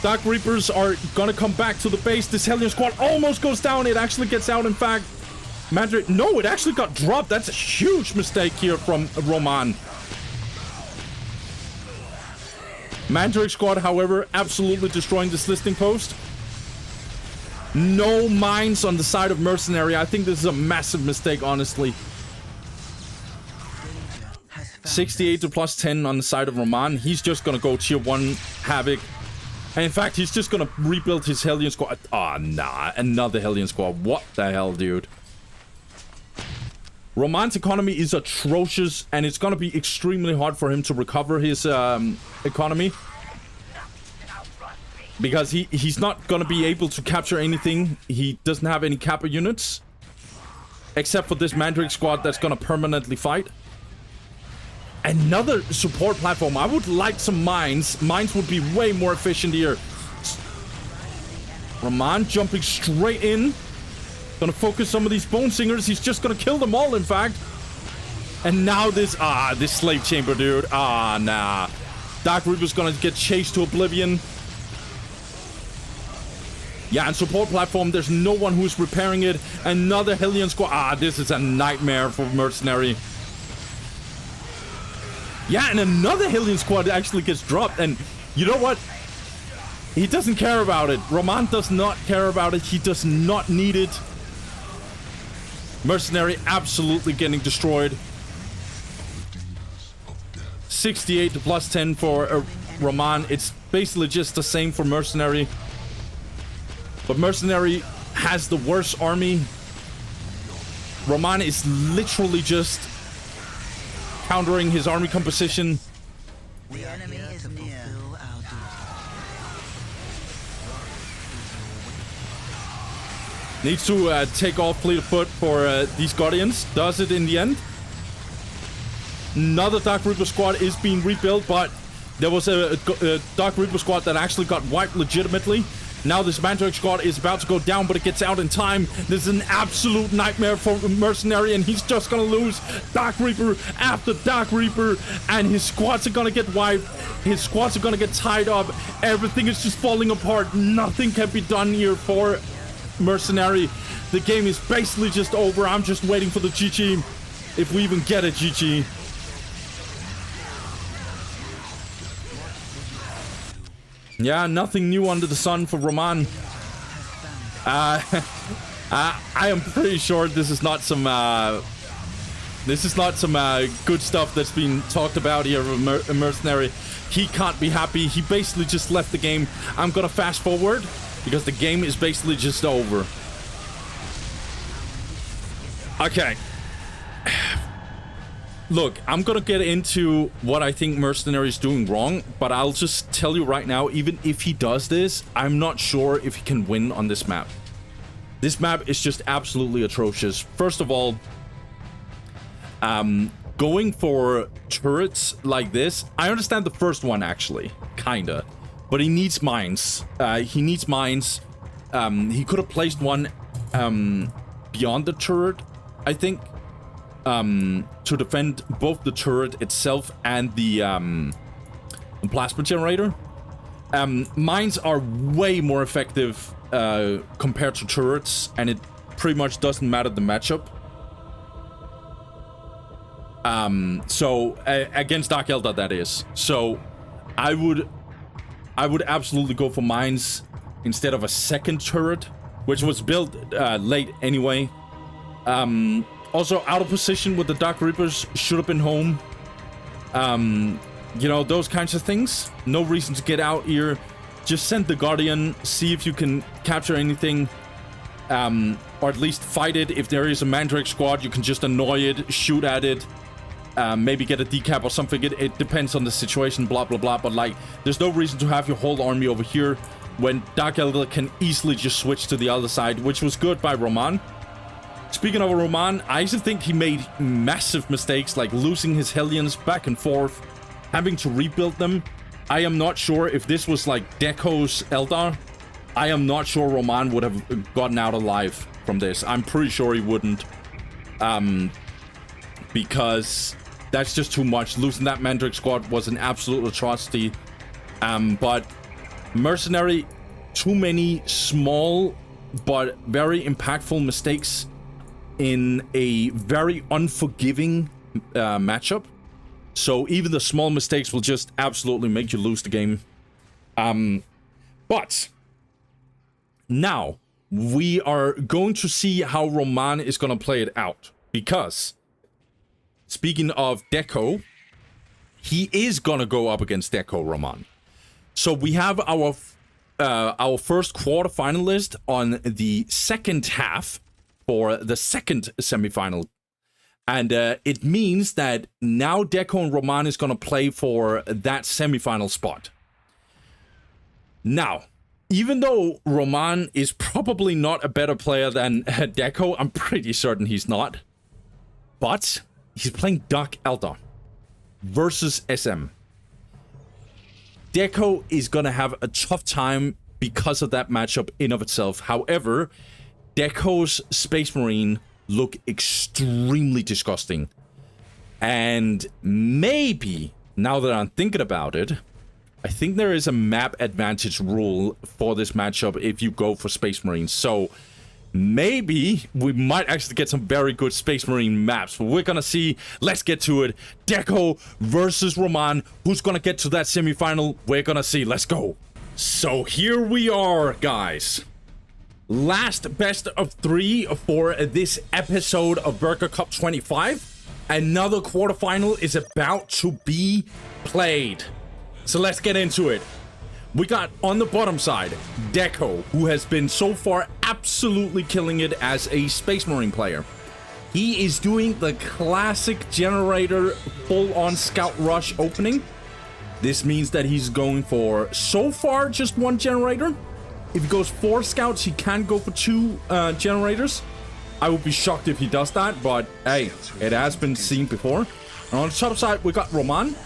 Dark Reapers are gonna come back to the base. This Hellion squad almost goes down. It actually gets out, in fact. Mandrake, no, it actually got dropped. That's a huge mistake here from Roman. Mandrake squad, however, absolutely destroying this listing post. No mines on the side of Mercenary. I think this is a massive mistake, honestly. 68 to plus 10 on the side of Roman. He's just gonna go tier 1 Havoc. And in fact, he's just gonna rebuild his Hellion squad. Ah, nah. Another Hellion squad. What the hell, dude? Roman's economy is atrocious, and it's gonna be extremely hard for him to recover his economy. Because he's not gonna be able to capture anything. He doesn't have any Kappa units. Except for this Mandrake squad that's gonna permanently fight. Another support platform. I would like some mines. Mines would be way more efficient here. Roman jumping straight in. Gonna focus some of these Bone Singers. He's just gonna kill them all, in fact. And now this slave chamber, dude. Nah. Dark Reaper's gonna get chased to oblivion. Yeah, and support platform, there's no one who's repairing it. Another Hellion squad. This is a nightmare for Mercenary. Yeah, and another Hellion squad actually gets dropped. And you know what? He doesn't care about it. Roman does not care about it. He does not need it. Mercenary absolutely getting destroyed. 68 to plus 10 for Roman. It's basically just the same for Mercenary. But Mercenary has the worst army. Roman is literally just countering his army composition. The enemy is near. Needs to take off fleet of foot for these Guardians. Does it in the end. Another Dark Reaper squad is being rebuilt, but there was a Dark Reaper squad that actually got wiped legitimately. Now this Mandrake squad is about to go down, but it gets out in time. This is an absolute nightmare for Mercenary, and he's just gonna lose Dark Reaper after Dark Reaper, and his squads are gonna get wiped. His squads are gonna get tied up. Everything is just falling apart. Nothing can be done here for Mercenary. The game is basically just over. I'm just waiting for the GG. If we even get a GG. Yeah, nothing new under the sun for Roman. I am pretty sure this is not some good stuff that's been talked about here with Mercenary. He can't be happy. He basically just left the game. I'm gonna fast forward because the game is basically just over. Okay. Look, I'm gonna get into what I think Mercenary is doing wrong, but I'll just tell you right now, even if he does this, I'm not sure if he can win on this map. This map is just absolutely atrocious. First of all, going for turrets like this, I understand the first one actually, kinda, but he needs mines. He needs mines. He could have placed one beyond the turret, I think. To defend both the turret itself and the plasma generator. Mines are way more effective compared to turrets, and it pretty much doesn't matter the matchup. So against Dark Eldar, that is. So I would absolutely go for mines instead of a second turret, which was built late anyway. Also, out of position with the Dark Reapers, should have been home. You know, those kinds of things. No reason to get out here. Just send the Guardian, see if you can capture anything. Or at least fight it. If there is a Mandrake squad, you can just annoy it, shoot at it. Maybe get a decap or something. It depends on the situation, blah, blah, blah. But, like, there's no reason to have your whole army over here when Dark Eldar can easily just switch to the other side, which was good by Roman. Speaking of Roman, I actually think he made massive mistakes, like losing his Hellions back and forth, having to rebuild them. I am not sure if this was like Deco's Eldar, I am not sure Roman would have gotten out alive from this. I'm pretty sure he wouldn't. Because that's just too much. Losing that Mandrake squad was an absolute atrocity. But Mercenary, too many small but very impactful mistakes in a very unforgiving matchup. So even the small mistakes will just absolutely make you lose the game. But now we are going to see how Roman is going to play it out. Because speaking of Deco, he is going to go up against Deco Roman. So we have our first quarterfinalist on the second half for the second semifinal. And it means that now Deco and Roman is going to play for that semifinal spot. Now, even though Roman is probably not a better player than Deco, I'm pretty certain he's not. But he's playing Dark Eldar versus SM. Deco is going to have a tough time because of that matchup in of itself. However, Deco's Space Marine look extremely disgusting. And maybe, now that I'm thinking about it, I think there is a map advantage rule for this matchup if you go for Space Marines. So maybe we might actually get some very good Space Marine maps. But we're gonna see. Let's get to it. Deco versus Roman. Who's gonna get to that semifinal? We're gonna see. Let's go. So here we are, guys. Last best of 3 for this episode of Burger Cup 25. Another quarterfinal is about to be played. So let's get into it. We got on the bottom side, Deco, who has been so far absolutely killing it as a Space Marine player. He is doing the classic generator full-on scout rush opening. This means that he's going for, so far, just 1 generator. If he goes 4 scouts, he can go for 2 generators. I would be shocked if he does that, but hey, it has been seen before. And on the top side, we got Roman.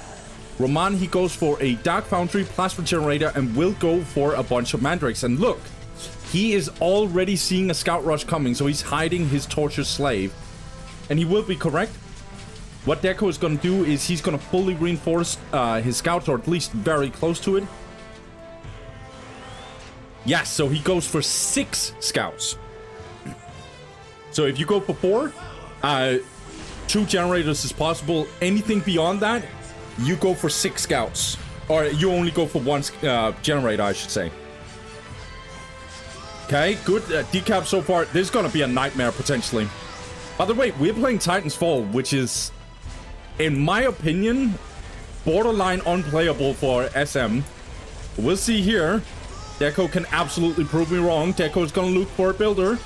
Roman, he goes for a Dark Foundry Plasma Generator and will go for a bunch of Mandrakes. And look, he is already seeing a Scout Rush coming, so he's hiding his Tortured Slave. And he will be correct. What Deco is going to do is he's going to fully reinforce his Scouts, or at least very close to it. Yes, so he goes for 6 Scouts. So if you go for 4, 2 generators is possible. Anything beyond that, you go for 6 scouts. Or you only go for 1 generator, I should say. Okay, good decap so far. This is going to be a nightmare, potentially. By the way, we're playing Titan's Fall, which is, in my opinion, borderline unplayable for SM. We'll see here. Deco can absolutely prove me wrong. Deco is going to look for a builder.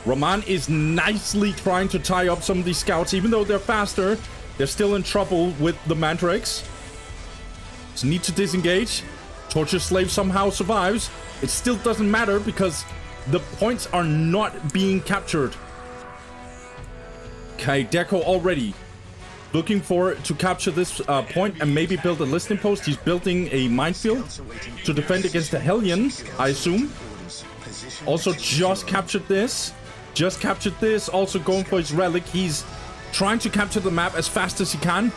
Roman is nicely trying to tie up some of these scouts. Even though they're faster, they're still in trouble with the Mandrakes. So need to disengage. Torture Slave somehow survives. It still doesn't matter because the points are not being captured. Okay, Deco already looking to capture this point and maybe build a listening post. He's building a minefield to defend against the Hellion, I assume. Also just captured this. Just captured this. Also going for his relic. He's trying to capture the map as fast as he can,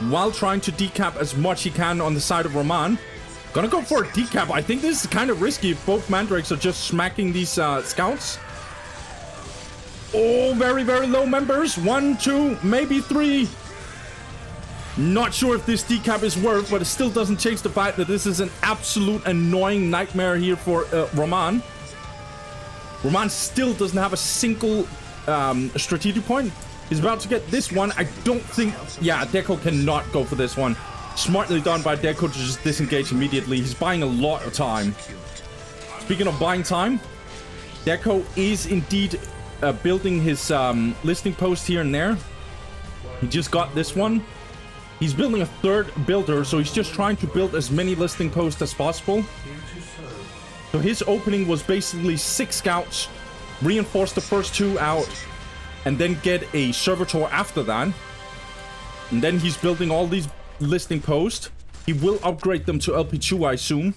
while trying to decap as much he can on the side of Roman. Gonna go for a decap. I think this is kind of risky if both Mandrakes are just smacking these scouts. Oh, very, very low members. 1, 2, maybe 3. Not sure if this decap is worth, but it still doesn't change the fact that this is an absolute annoying nightmare here for Roman. Roman still doesn't have a single strategic point. He's about to get this one. I don't think... Yeah, Deco cannot go for this one. Smartly done by Deco to just disengage immediately. He's buying a lot of time. Speaking of buying time, Deco is indeed building his listing post here and there. He just got this one. He's building a 3rd builder, so he's just trying to build as many listing posts as possible. So his opening was basically 6 scouts, reinforce the first 2 out, and then get a servitor after that. And then he's building all these listing posts. He will upgrade them to LP2, I assume.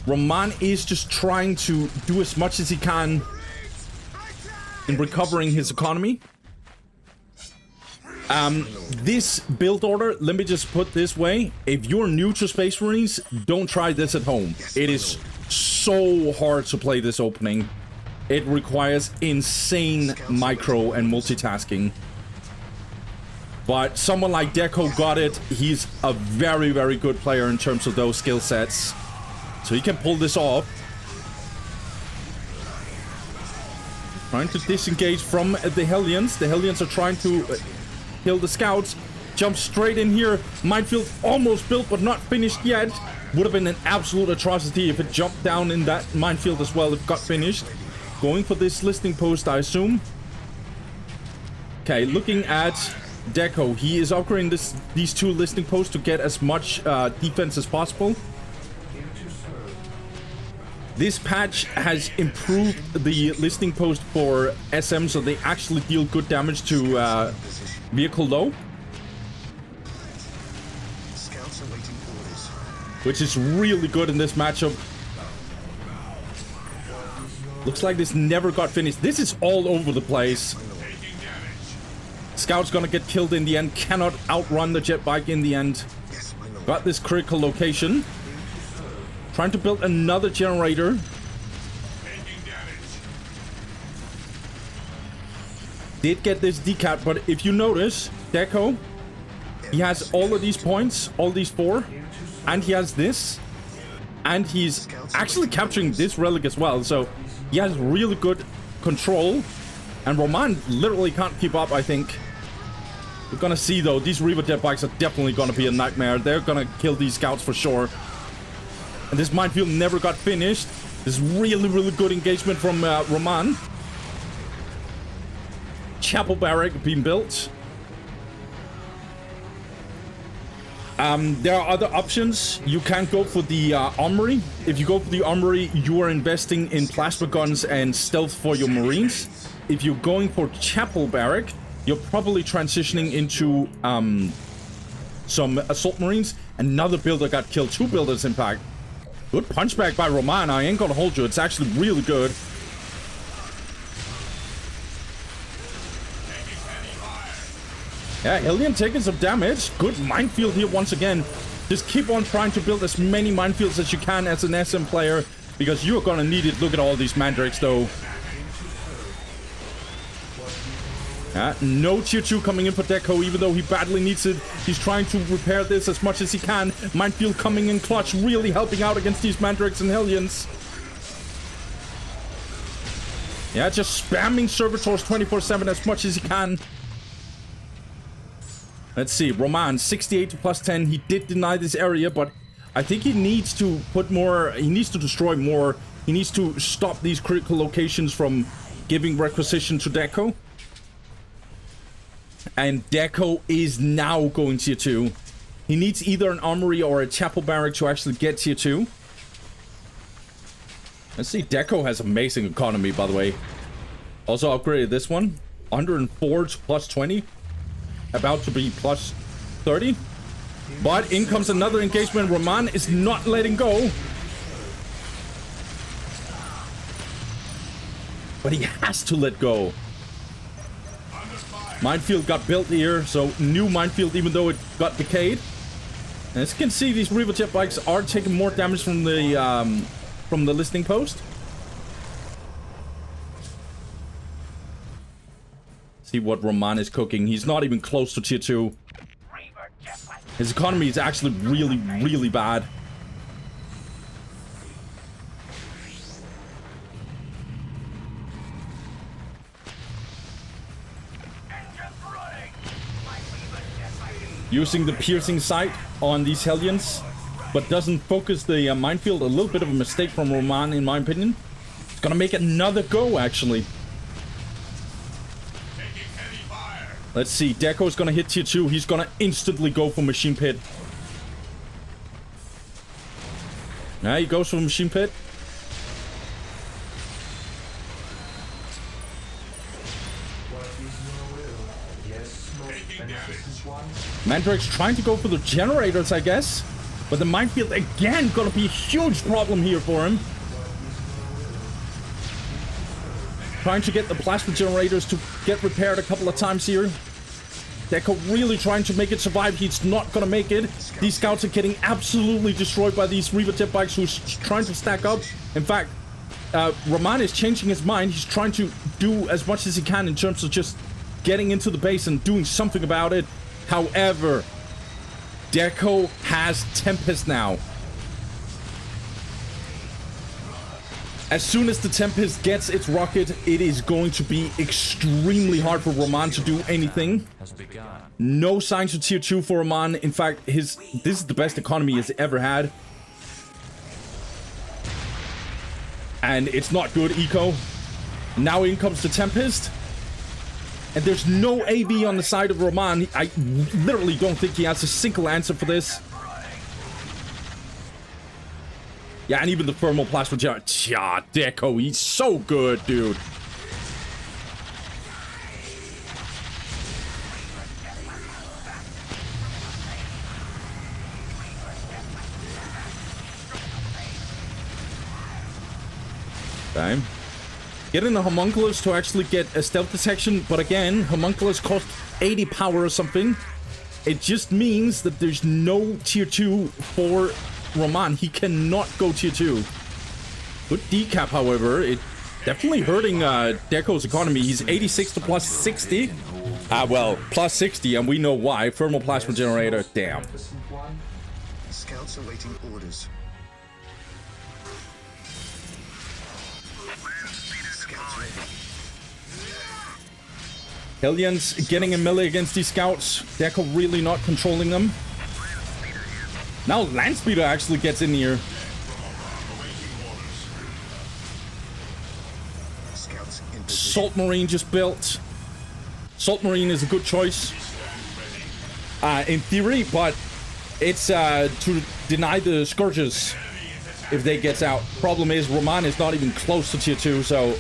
Roman is just trying to do as much as he can in recovering his economy. This build order, let me just put this way. If you're new to Space Marines, don't try this at home. It is so hard to play this opening. It requires insane micro and multitasking. But someone like Deco got it. He's a very, very good player in terms of those skill sets. So he can pull this off. Trying to disengage from the Hellions. The Hellions are trying to kill the scouts. Jump straight in here. Minefield almost built, but not finished yet. Would have been an absolute atrocity if it jumped down in that minefield as well if it got finished. Going for this listening post, I assume. Okay, looking at Deco. He is upgrading these two listening posts to get as much defense as possible. This patch has improved the listening post for SM, so they actually deal good damage to vehicle low. Scouts are waiting orders. Which is really good in this matchup. Looks like this never got finished. This is all over the place. Scout's gonna get killed in the end. Cannot outrun the jet bike in the end. Got this critical location. Trying to build another generator. Did get this decat, but if you notice, Deco, he has all of these points, all these 4, and he has this, and he's actually capturing this relic as well, so he has really good control, and Roman literally can't keep up, I think. We're gonna see, though, these Reaver jet bikes are definitely gonna be a nightmare. They're gonna kill these scouts for sure. And this minefield never got finished. This is really, really good engagement from Roman. Chapel barrack being built. There are other options. You can go for the armory. If you go for the armory, you are investing in plasma guns and stealth for your marines. If you're going for chapel barrack, you're probably transitioning into some assault marines. Another builder got killed. 2 builders, in fact. Good punchback by Roman. I ain't gonna hold you. It's actually really good. Yeah, Hellion taking some damage. Good minefield here once again. Just keep on trying to build as many minefields as you can as an SM player, because you're gonna need it. Look at all these mandrakes, though. No tier 2 coming in for Deco, even though he badly needs it. He's trying to repair this as much as he can. Minefield coming in clutch, really helping out against these mandrakes and Hellions. Yeah, just spamming servitors 24/7 as much as he can. Let's see, Roman, 68 to +10. He did deny this area, but I think he needs to put more, he needs to destroy more. He needs to stop these critical locations from giving requisition to Deco. And Deco is now going tier 2. He needs either an armory or a chapel barrack to actually get tier 2. Let's see, Deco has amazing economy, by the way. Also upgraded this one. 104 to +20. About to be +30. But in comes another engagement. Roman is not letting go. But he has to let go. Minefield got built here, so new minefield, even though it got decayed. And as you can see, these Reaver jet bikes are taking more damage from the listening post. See what Roman is cooking. He's not even close to tier 2. His economy is actually really, really bad. Using the piercing sight on these Hellions, but doesn't focus the minefield. A little bit of a mistake from Roman, in my opinion. It's gonna make another go, actually. Let's see, Deco's gonna hit tier 2. He's gonna instantly go for Machine Pit. Now he goes for Machine Pit. Mandrake's trying to go for the generators, I guess. But the minefield, again, gonna be a huge problem here for him. Trying to get the plasma generators to get repaired a couple of times here. Deco really trying to make it survive. He's not gonna make it. These scouts are getting absolutely destroyed by these Reaver jet bikes who's trying to stack up. In fact, Rahman is changing his mind. He's trying to do as much as he can in terms of just getting into the base and doing something about it. However, Deco has Tempest now. As soon as the Tempest gets its rocket, it is going to be extremely hard for Rahman to do anything. No signs of tier 2 for Rahman. In fact, this is the best economy he's ever had. And it's not good eco. Now in comes the Tempest. And there's no AV on the side of Rahman. I literally don't think he has a single answer for this. Yeah, and even the thermal plasma jar. Yeah, Deco, he's so good, dude. Okay. Getting the Homunculus to actually get a stealth detection, but again, Homunculus cost 80 power or something. It just means that there's no tier 2 for Rahman. He cannot go tier 2. Good decap, however. It definitely hurting Deco's economy. He's 86 to plus 60. Well, plus 60, and we know why. Thermal plasma generator, damn. Scouts awaiting orders. Scouts ready. Hellions getting a melee against these scouts. Deco really not controlling them. Now Landspeeder actually gets in here. Scouts in position. Salt Marine just built. Salt Marine is a good choice. In theory, but it's to deny the Scourges if they gets out. Problem is, Rahman is not even close to tier 2, so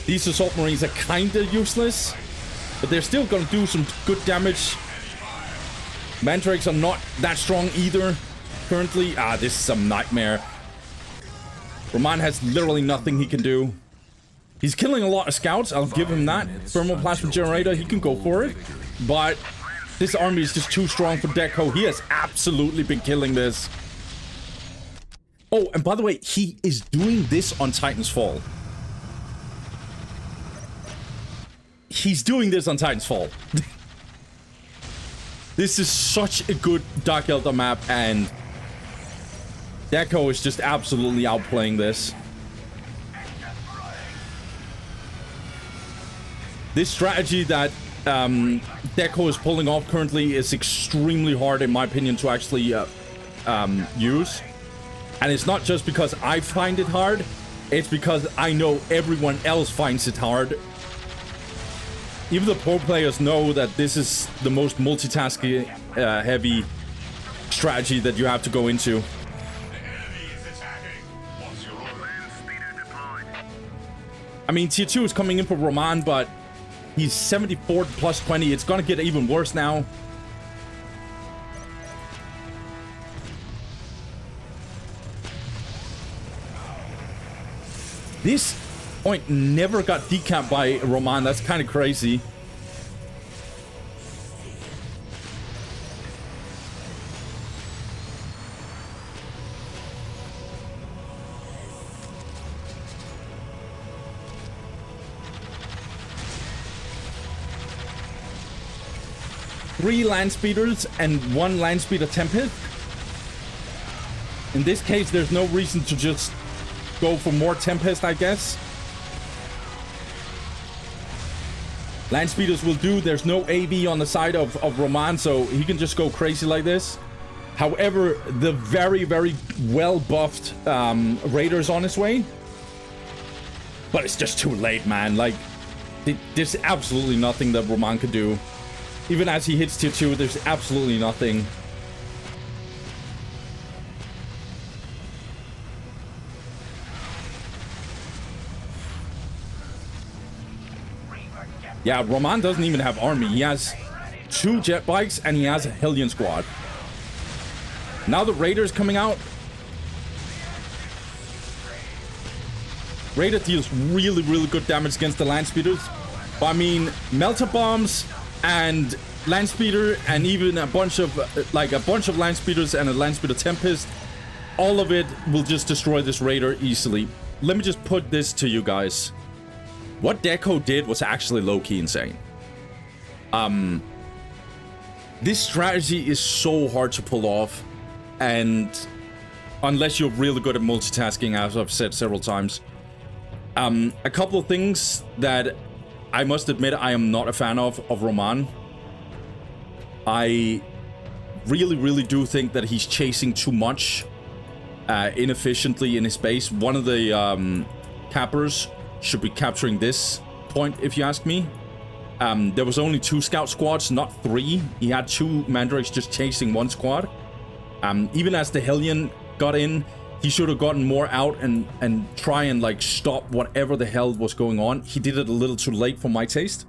these Assault Marines are kinda useless. But they're still gonna do some good damage. Mandrakes are not that strong either. Currently, this is some nightmare. Rahman has literally nothing he can do. He's killing a lot of scouts, I'll give him that. Thermal plasma generator, he can go for it. But this army is just too strong for Deco. He has absolutely been killing this. Oh, and by the way, he is doing this on Titan's Fall. He's doing this on Titan's Fall. This is such a good Dark Eldar map, and Deco is just absolutely outplaying this. This strategy that Deco is pulling off currently is extremely hard, in my opinion, to actually use. And it's not just because I find it hard, it's because I know everyone else finds it hard. Even the pro players know that this is the most multitasking heavy strategy that you have to go into. I mean, tier 2 is coming in for Rahman, but he's 74 plus 20. It's gonna get even worse now. This point never got decapped by Rahman. That's kind of crazy. Three land speeders and one land speeder Tempest. In this case, there's no reason to just go for more Tempest, I guess. Land speeders will do. There's no AV on the side of Rahman, so he can just go crazy like this. However, the very, very well buffed Raider's on his way. But it's just too late, man. Like, there's absolutely nothing that Rahman could do. Even as he hits tier 2, there's absolutely nothing. Yeah, Rahman doesn't even have army. He has 2 jet bikes and he has a Hellion squad. Now the Raider's coming out. Raider deals really, really good damage against the land speeders. But I mean, melter bombs and land speeder, and even a bunch of land speeders and a land speeder tempest, all of it will just destroy this Raider easily. Let me just put this to you guys. What Deco did was actually low-key insane. This strategy is so hard to pull off, and unless you're really good at multitasking, as I've said several times. A couple of things that I must admit I am not a fan of Roman. I really, really do think that he's chasing too much inefficiently in his base. One of the cappers should be capturing this point, if you ask me. There was only 2 scout squads, not 3. He had 2 mandrakes just chasing 1 squad. Even as the Hellion got in, he should have gotten more out and try and like stop whatever the hell was going on. He did it a little too late for my taste.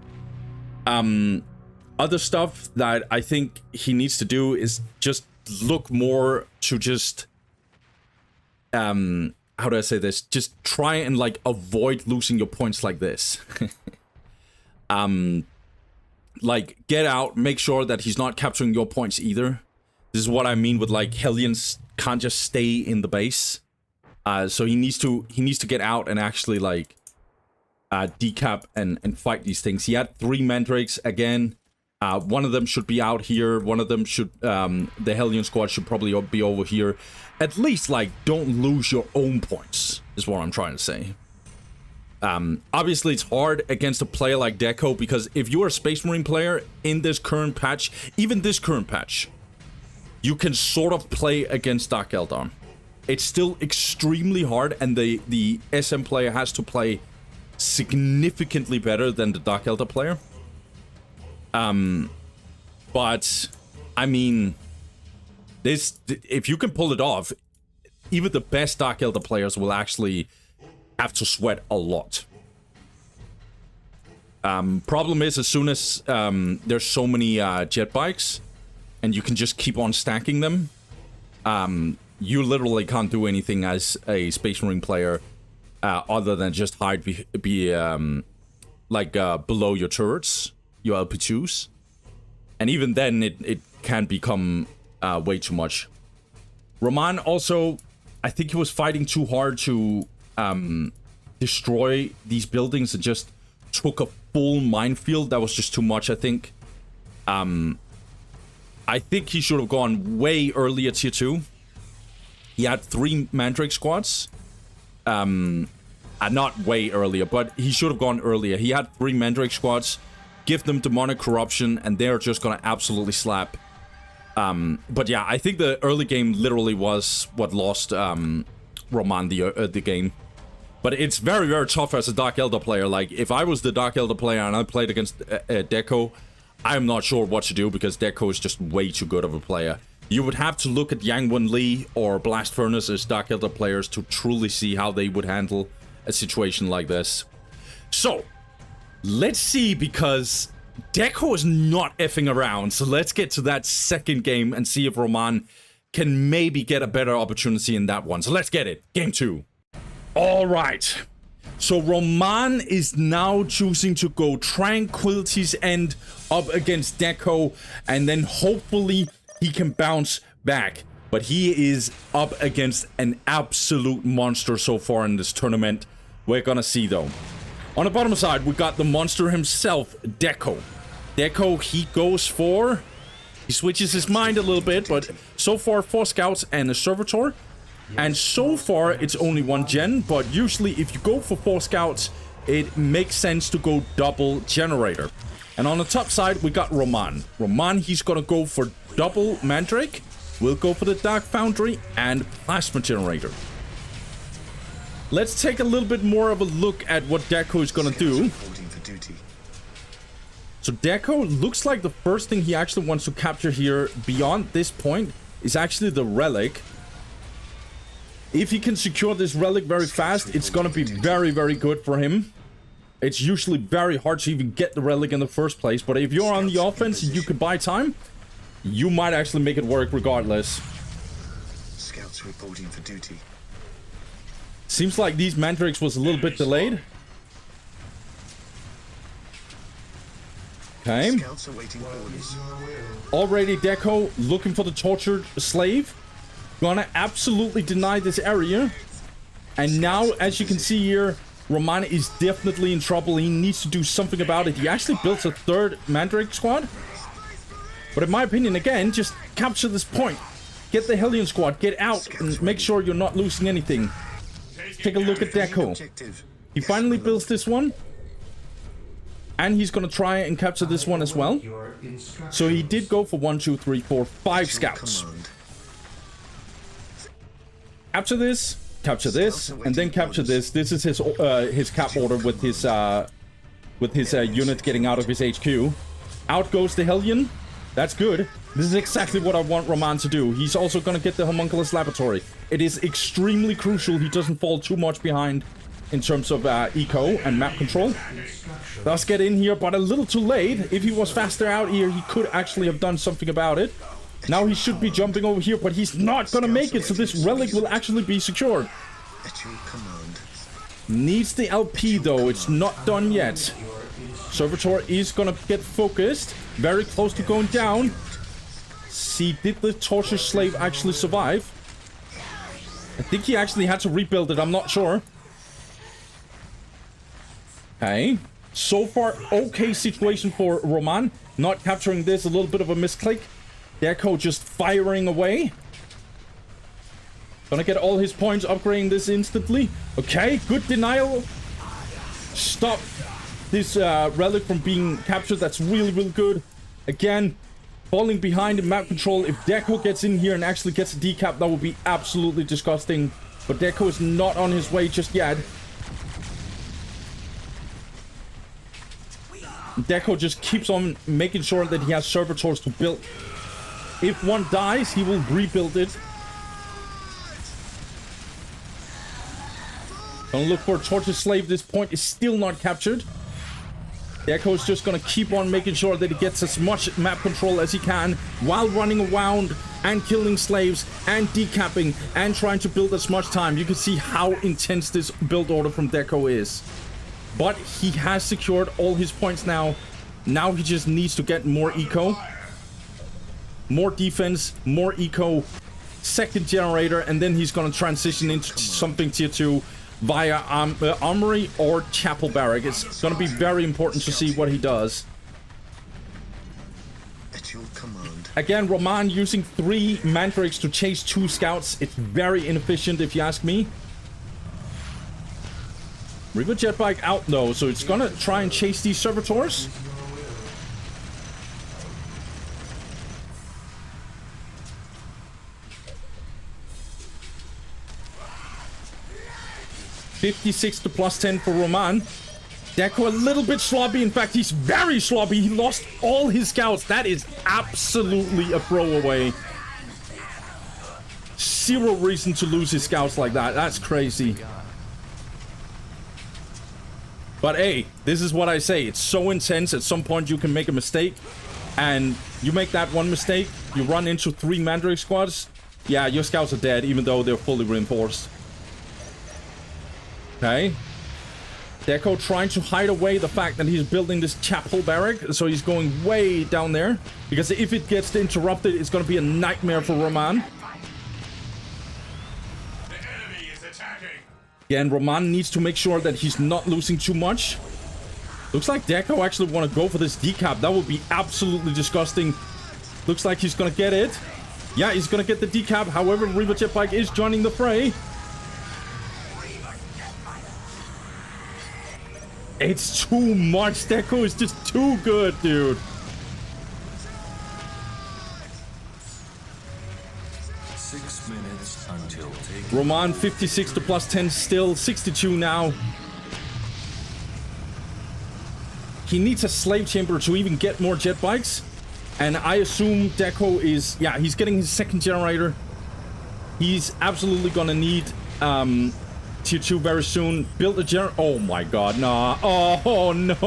Other stuff that I think he needs to do is just look more to just how do I say this? Just try and like avoid losing your points like this. Like get out, make sure that he's not capturing your points either. This is what I mean with like Hellions can't just stay in the base. So he needs to get out and actually like decap and fight these things. He had 3 mandrakes again. One of them should be out here. One of them should the Hellion squad should probably be over here. At least like don't lose your own points is what I'm trying to say. Obviously it's hard against a player like Deco, because if you're a Space Marine player in this current patch, even this current patch, you can sort of play against Dark Eldar. It's still extremely hard, and the SM player has to play significantly better than the Dark Eldar player. But I mean, this, if you can pull it off, even the best Dark Eldar players will actually have to sweat a lot. Problem is, as soon as there's so many jet bikes, and you can just keep on stacking them, you literally can't do anything as a Space Marine player other than just hide below your turrets, your LP2s. And even then, it can become way too much. Roman also, I think he was fighting too hard to destroy these buildings and just took a full minefield. That was just too much, I think. I think he should have gone way earlier tier 2. He had 3 Mandrake squads. Not way earlier, but he should have gone earlier. He had 3 Mandrake squads. Give them Demonic Corruption, and they're just gonna absolutely slap. But yeah, I think the early game literally was what lost Roman the game. But it's very, very tough as a Dark Eldar player. Like, if I was the Dark Eldar player and I played against Deco, I'm not sure what to do, because Deco is just way too good of a player. You would have to look at Yang Wen Li or Blast Furnace as Dark Eldar players to truly see how they would handle a situation like this. So, let's see, because Deco is not effing around. So let's get to that second game and see if Roman can maybe get a better opportunity in that one. So let's get it. Game 2. All right. So Roman is now choosing to go Tranquility's End up against Deco, and then hopefully he can bounce back. But he is up against an absolute monster so far in this tournament. We're gonna see though. On the bottom side, we got the monster himself, Deco. Deco, he goes for... He switches his mind a little bit, but so far 4 scouts and a servitor. And so far, it's only 1 gen, but usually if you go for 4 scouts, it makes sense to go double generator. And on the top side, we got Roman. Roman, he's gonna go for double Mandrake. We'll go for the Dark Foundry and Plasma Generator. Let's take a little bit more of a look at what Deco is gonna do. So Deco looks like the first thing he actually wants to capture here beyond this point is actually the relic. If he can secure this relic very fast, it's gonna be very, very good for him. It's usually very hard to even get the relic in the first place, but if you're on the offense and you can buy time, you might actually make it work regardless. Scouts reporting for duty. Seems like these mandrakes was a little bit delayed. Okay. Scouts awaiting orders. Already Deco looking for the tortured slave. Gonna absolutely deny this area. And now, as you can see here, Roman is definitely in trouble. He needs to do something about it. He actually built a third Mandrake squad. But in my opinion, again, just capture this point. Get the Hellion squad, get out, and make sure you're not losing anything. Take a look at Deco. Objective. He finally builds this one. And he's gonna try and capture this one as well. So he did go for 1, 2, 3, 4, 5 scouts. Command. Capture this, and then capture this. This is his cap order with his unit getting out of his HQ. Out goes the Hellion. That's good. This is exactly what I want Roman to do. He's also gonna get the Homunculus Laboratory. It is extremely crucial he doesn't fall too much behind in terms of eco and map control. Does get in here, but a little too late. If he was faster out here, he could actually have done something about it. Now he should be jumping over here, but he's not gonna make it, so this relic will actually be secured. At your command. Needs the LP though, it's not done yet. Servitor is gonna get focused. Very close to going down. See, did the torture slave actually survive? I think he actually had to rebuild it, I'm not sure. Okay. So far, okay situation for Roman. Not capturing this, a little bit of a misclick. Deco just firing away. Gonna get all his points, upgrading this instantly. Okay, good denial. Stop this relic from being captured. That's really, really good. Again, falling behind in map control. If Deco gets in here and actually gets a decap, that would be absolutely disgusting. But Deco is not on his way just yet. Deco just keeps on making sure that he has servitors to build. If one dies, he will rebuild it. Gonna look for a torture slave. This point is still not captured. Deco's just gonna keep on making sure that he gets as much map control as he can while running around and killing slaves and decapping and trying to build as much time. You can see how intense this build order from Deco is. But he has secured all his points now. Now he just needs to get more eco. More defense, more eco. Second generator, and then he's gonna transition into something tier 2 via armory or chapel barrack. It's gonna be very important to see what he does. At your command. Again, Roman using 3 mandrakes to chase 2 scouts. It's very inefficient if you ask me. Reaper jetbike out though, so it's gonna try and chase these servitors. $56 to +10 for Roman. Deco a little bit sloppy. In fact, he's very sloppy. He lost all his scouts. That is absolutely a throwaway. Zero reason to lose his scouts like that. That's crazy. But hey, this is what I say. It's so intense. At some point, you can make a mistake. And you make that one mistake, you run into 3 Mandrake squads. Yeah, your scouts are dead, even though they're fully reinforced. Okay. Deco trying to hide away the fact that he's building this chapel barrack. So he's going way down there. Because if it gets interrupted, it's going to be a nightmare for Roman. The enemy is attacking. Again, Roman needs to make sure that he's not losing too much. Looks like Deco actually want to go for this decap. That would be absolutely disgusting. Looks like he's going to get it. Yeah, he's going to get the decap. However, Reaver Jetbike is joining the fray. It's too much. Deco is just too good, dude. 6 minutes until taking. Roman 56 to +10, still 62 now. He needs a slave chamber to even get more jet bikes. And I assume Deco is, yeah, he's getting his second generator. He's absolutely gonna need tier 2 very soon. Build a generator. Oh my god, nah. Oh no.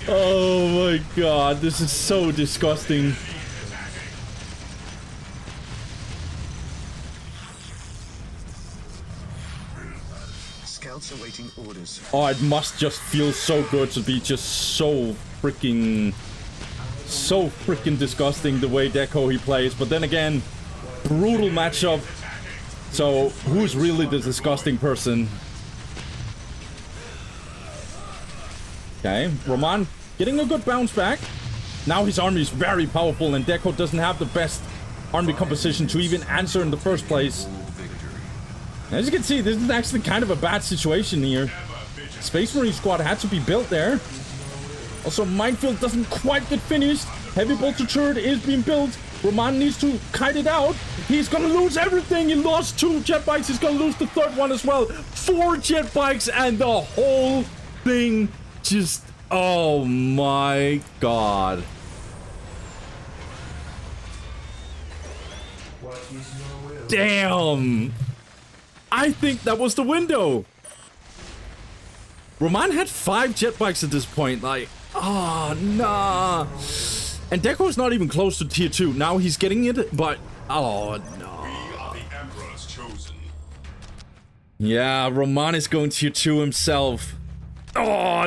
Oh my god, this is so disgusting. Scouts awaiting orders. Oh, it must just feel so good to be just so freaking disgusting the way Deco he plays. But then again, brutal matchup. So who's really the disgusting person? Okay, Roman getting a good bounce back. Now his army is very powerful, and Deco doesn't have the best army composition to even answer in the first place. As you can see, this is actually kind of a bad situation here. Space Marine squad had to be built there. Also, Minefield doesn't quite get finished. Heavy bolter turret is being built. Roman needs to kite it out. He's gonna lose everything. He lost 2 jet bikes. He's gonna lose the 3rd one as well. 4 jet bikes, and the whole thing just... Oh my god. Damn. I think that was the window. Roman had 5 jet bikes at this point. Like, oh, nah. And Deco's not even close to tier 2. Now he's getting it, but... Oh, no. We are the Emperor's chosen. Yeah, Roman is going tier 2 himself. Oh,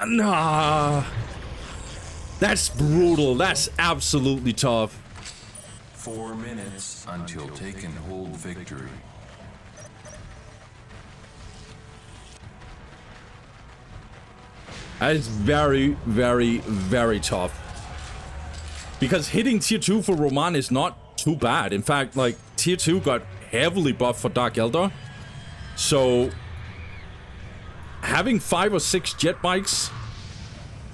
nah. That's brutal. That's absolutely tough. 4 minutes until take and hold victory. That is very, very, very tough. Because hitting tier 2 for Roman is not too bad. In fact, like, tier 2 got heavily buffed for Dark Eldar. So, having 5 or 6 jet bikes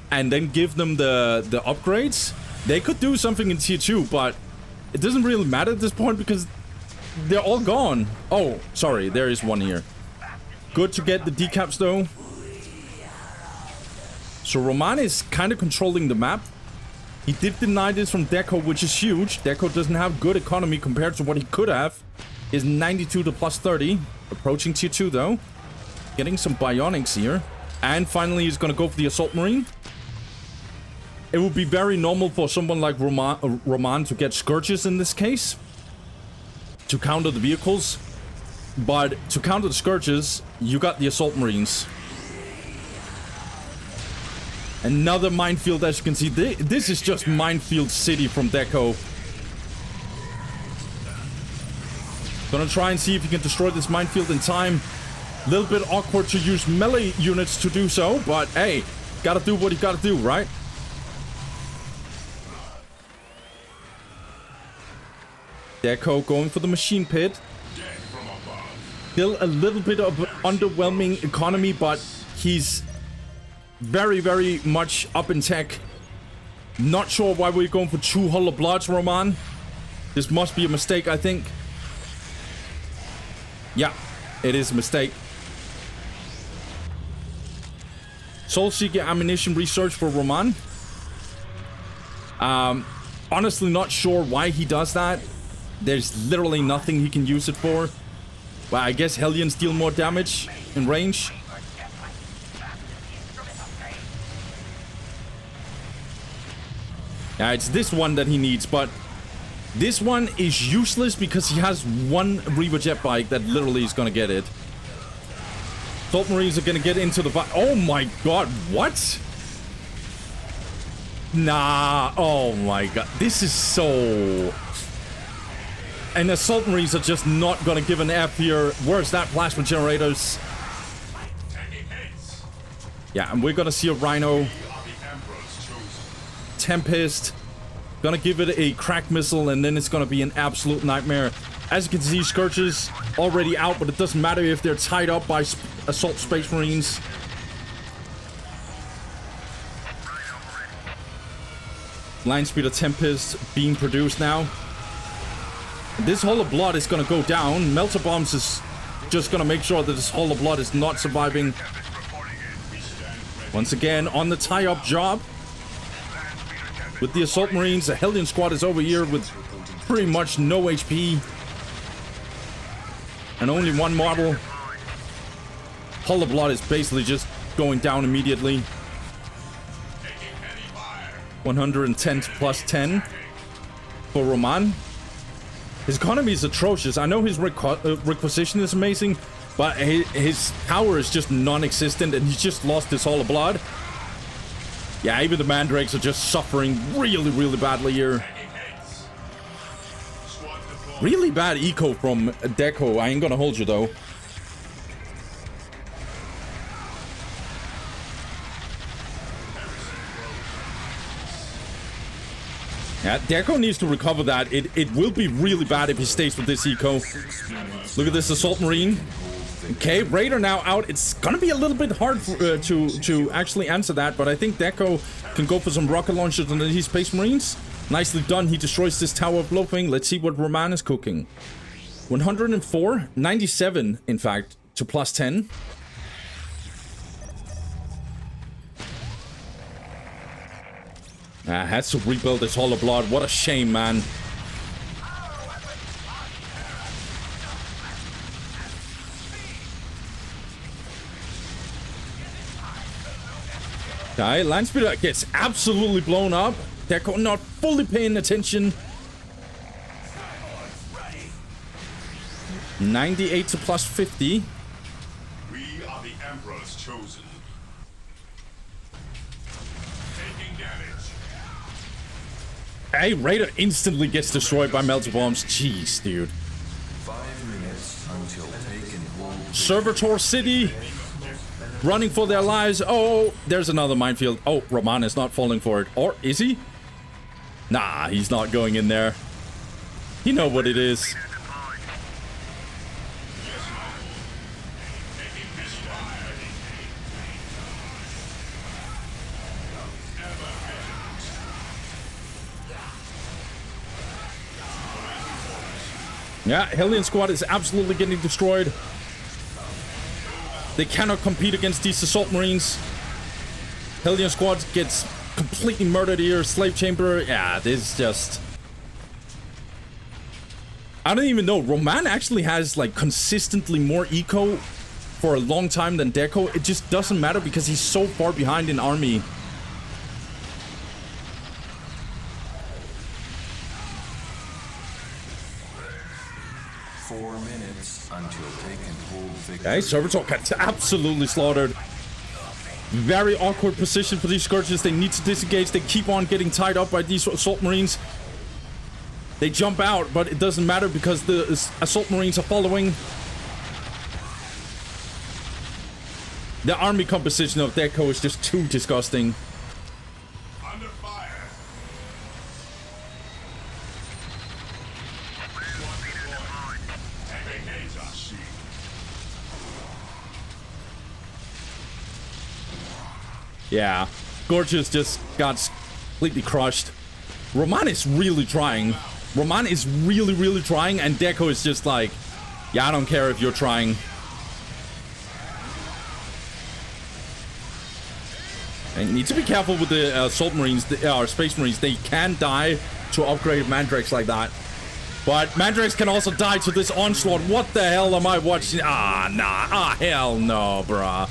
and then give them the upgrades, they could do something in tier 2, but it doesn't really matter at this point because they're all gone. Oh, sorry, there is one here. Good to get the decaps though. So Roman is kind of controlling the map. He did deny this from Deco, which is huge. Deco doesn't have good economy compared to what he could have. Is 92 to plus 30. Approaching tier 2 though. Getting some bionics here. And finally he's gonna go for the Assault Marine. It would be very normal for someone like Roman to get Scourges in this case. To counter the vehicles. But to counter the Scourges, you got the Assault Marines. Another minefield, as you can see. This is just minefield city from Deco. Gonna try and see if he can destroy this minefield in time. A little bit awkward to use melee units to do so, but hey, gotta do what you gotta do, right? Deco going for the machine pit. Still a little bit of underwhelming economy, but he's very, very much up in tech. Not sure why we're going for 2 Hollow Bloods, Roman. This must be a mistake, I think. Yeah, it is a mistake. Soul Seeker ammunition research for Roman. Honestly, not sure why he does that. There's literally nothing he can use it for. Well, I guess Hellions deal more damage in range. Yeah, it's this one that he needs, but this one is useless because he has 1 Reaver jet bike that literally is gonna get it. Assault Marines are gonna get into the fight. Oh my god, what? Nah, oh my god. This is so... And Assault Marines are just not gonna give an F here. Where's that plasma generators? Yeah, and we're gonna see a Rhino. Tempest. Gonna give it a crack missile, and then it's gonna be an absolute nightmare. As you can see, Scourges already out, but it doesn't matter if they're tied up by Assault Space Marines. Line Speeder Tempest being produced now. This Hall of Blood is gonna go down. Melter Bombs is just gonna make sure that this Hall of Blood is not surviving. Once again, on the tie-up job. With the Assault Marines, the Hellion Squad is over here with pretty much no HP. And only 1 model. Hall of Blood is basically just going down immediately. 110 plus 10 for Roman. His economy is atrocious. I know his requisition is amazing, but his power is just non-existent, and he's just lost his Hall of Blood. Yeah, even the mandrakes are just suffering really, really badly here. Really bad eco from Deco. I ain't gonna hold you, though. Yeah, Deco needs to recover that. It will be really bad if he stays with this eco. Look at this Assault Marine. Okay, Raider now out. It's gonna be a little bit hard for, to actually answer that, but I think Deco can go for some rocket launchers on these Space Marines. Nicely done. He destroys this Tower of Loathing. Let's see what Roman is cooking. 104, 97, in fact, to plus 10. Has to rebuild this Hall of Blood. What a shame, man. Okay, Landspeeder gets absolutely blown up. Deco not fully paying attention. 98 to plus 50. We are the Emperor's chosen. Taking damage. Hey, Raider instantly gets destroyed by melter bombs. Jeez, dude. 5 minutes until taken hold. Servitor City. Running for their lives. Oh, there's another minefield. Oh, Roman is not falling for it. Or is he? Nah, he's not going in there. You know what it is. Yeah, Hellion Squad is absolutely getting destroyed. They cannot compete against these Assault Marines. Hellion Squad gets completely murdered here. Slave Chamber. Yeah, this is just... I don't even know. Roman actually has, like, consistently more eco for a long time than Deco. It just doesn't matter because he's so far behind in army. Okay, Servitor gets absolutely slaughtered. Very awkward position for these Scourges. They need to disengage. They keep on getting tied up by these Assault Marines. They jump out, but it doesn't matter because the Assault Marines are following. The army composition of Deco is just too disgusting. Under fire. Yeah, Gorgeous just got completely crushed. Roman is really trying. Roman is really, really trying, and Deco is just like, yeah, I don't care if you're trying. And need to be careful with the Assault Marines, or Space Marines. They can die to upgrade Mandrakes like that. But Mandrakes can also die to this onslaught. What the hell am I watching? Ah, nah. Ah, hell no, bruh.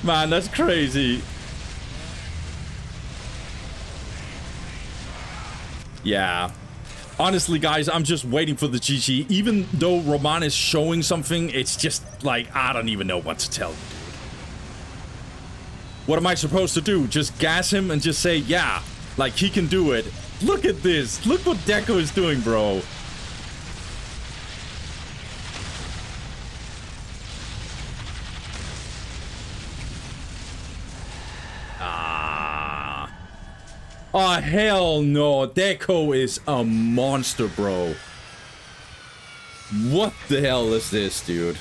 Man, that's crazy. Yeah. Honestly, guys, I'm just waiting for the GG. Even though Roman is showing something, it's just like, I don't even know what to tell you, dude. What am I supposed to do? Just gas him and just say, yeah, like he can do it. Look at this. Look what Deco is doing, bro. Oh, hell no. Deco is a monster, bro. What the hell is this, dude?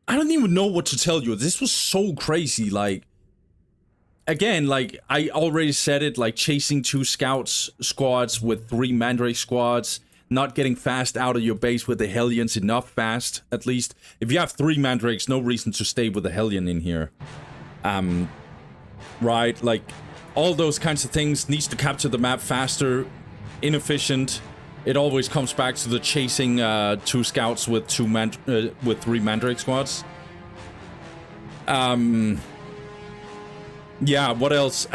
I don't even know what to tell you. This was so crazy. Like, again, like, I already said it, like, chasing 2 scouts squads with 3 Mandrake squads, not getting fast out of your base with the Hellions, enough fast, at least. If you have 3 Mandrakes, no reason to stay with the Hellion in here. Right, like, all those kinds of things. Needs to capture the map faster, inefficient. It always comes back to the chasing 2 scouts with 3 Mandrake squads. Yeah, what else?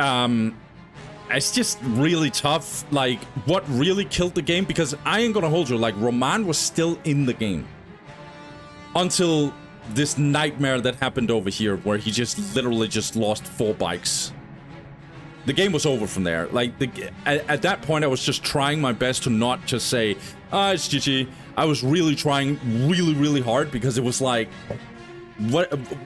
It's just really tough. Like, what really killed the game? Because I ain't gonna hold you. Like, Roman was still in the game until this nightmare that happened over here, where he just literally just lost 4 bikes. The game was over from there. Like, at that point, I was just trying my best to not just say, it's GG. I was really trying really hard, because it was like,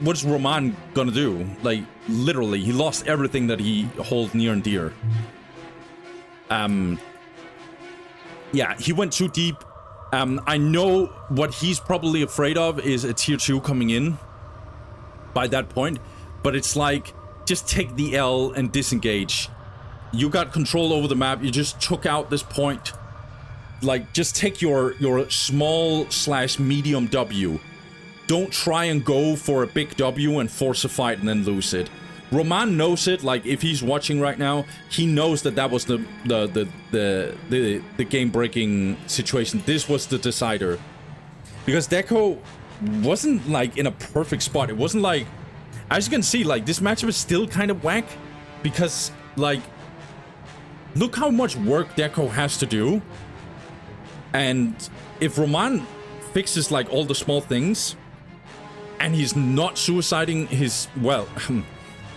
what's Roman gonna do? Like, literally, he lost everything that he holds near and dear. Yeah, he went too deep. I know what he's probably afraid of is a tier 2 coming in by that point, but it's like, just take the L and disengage. You got control over the map. You just took out this point. Like, just take your small/medium W. Don't try and go for a big W and force a fight and then lose it. Roman knows it. Like, if he's watching right now, he knows that that was the game-breaking situation. This was the decider, because Deco wasn't like in a perfect spot. It wasn't like, as you can see, like, this matchup is still kind of whack, because like, look how much work Deco has to do, and if Roman fixes like all the small things, and he's not suiciding his, well,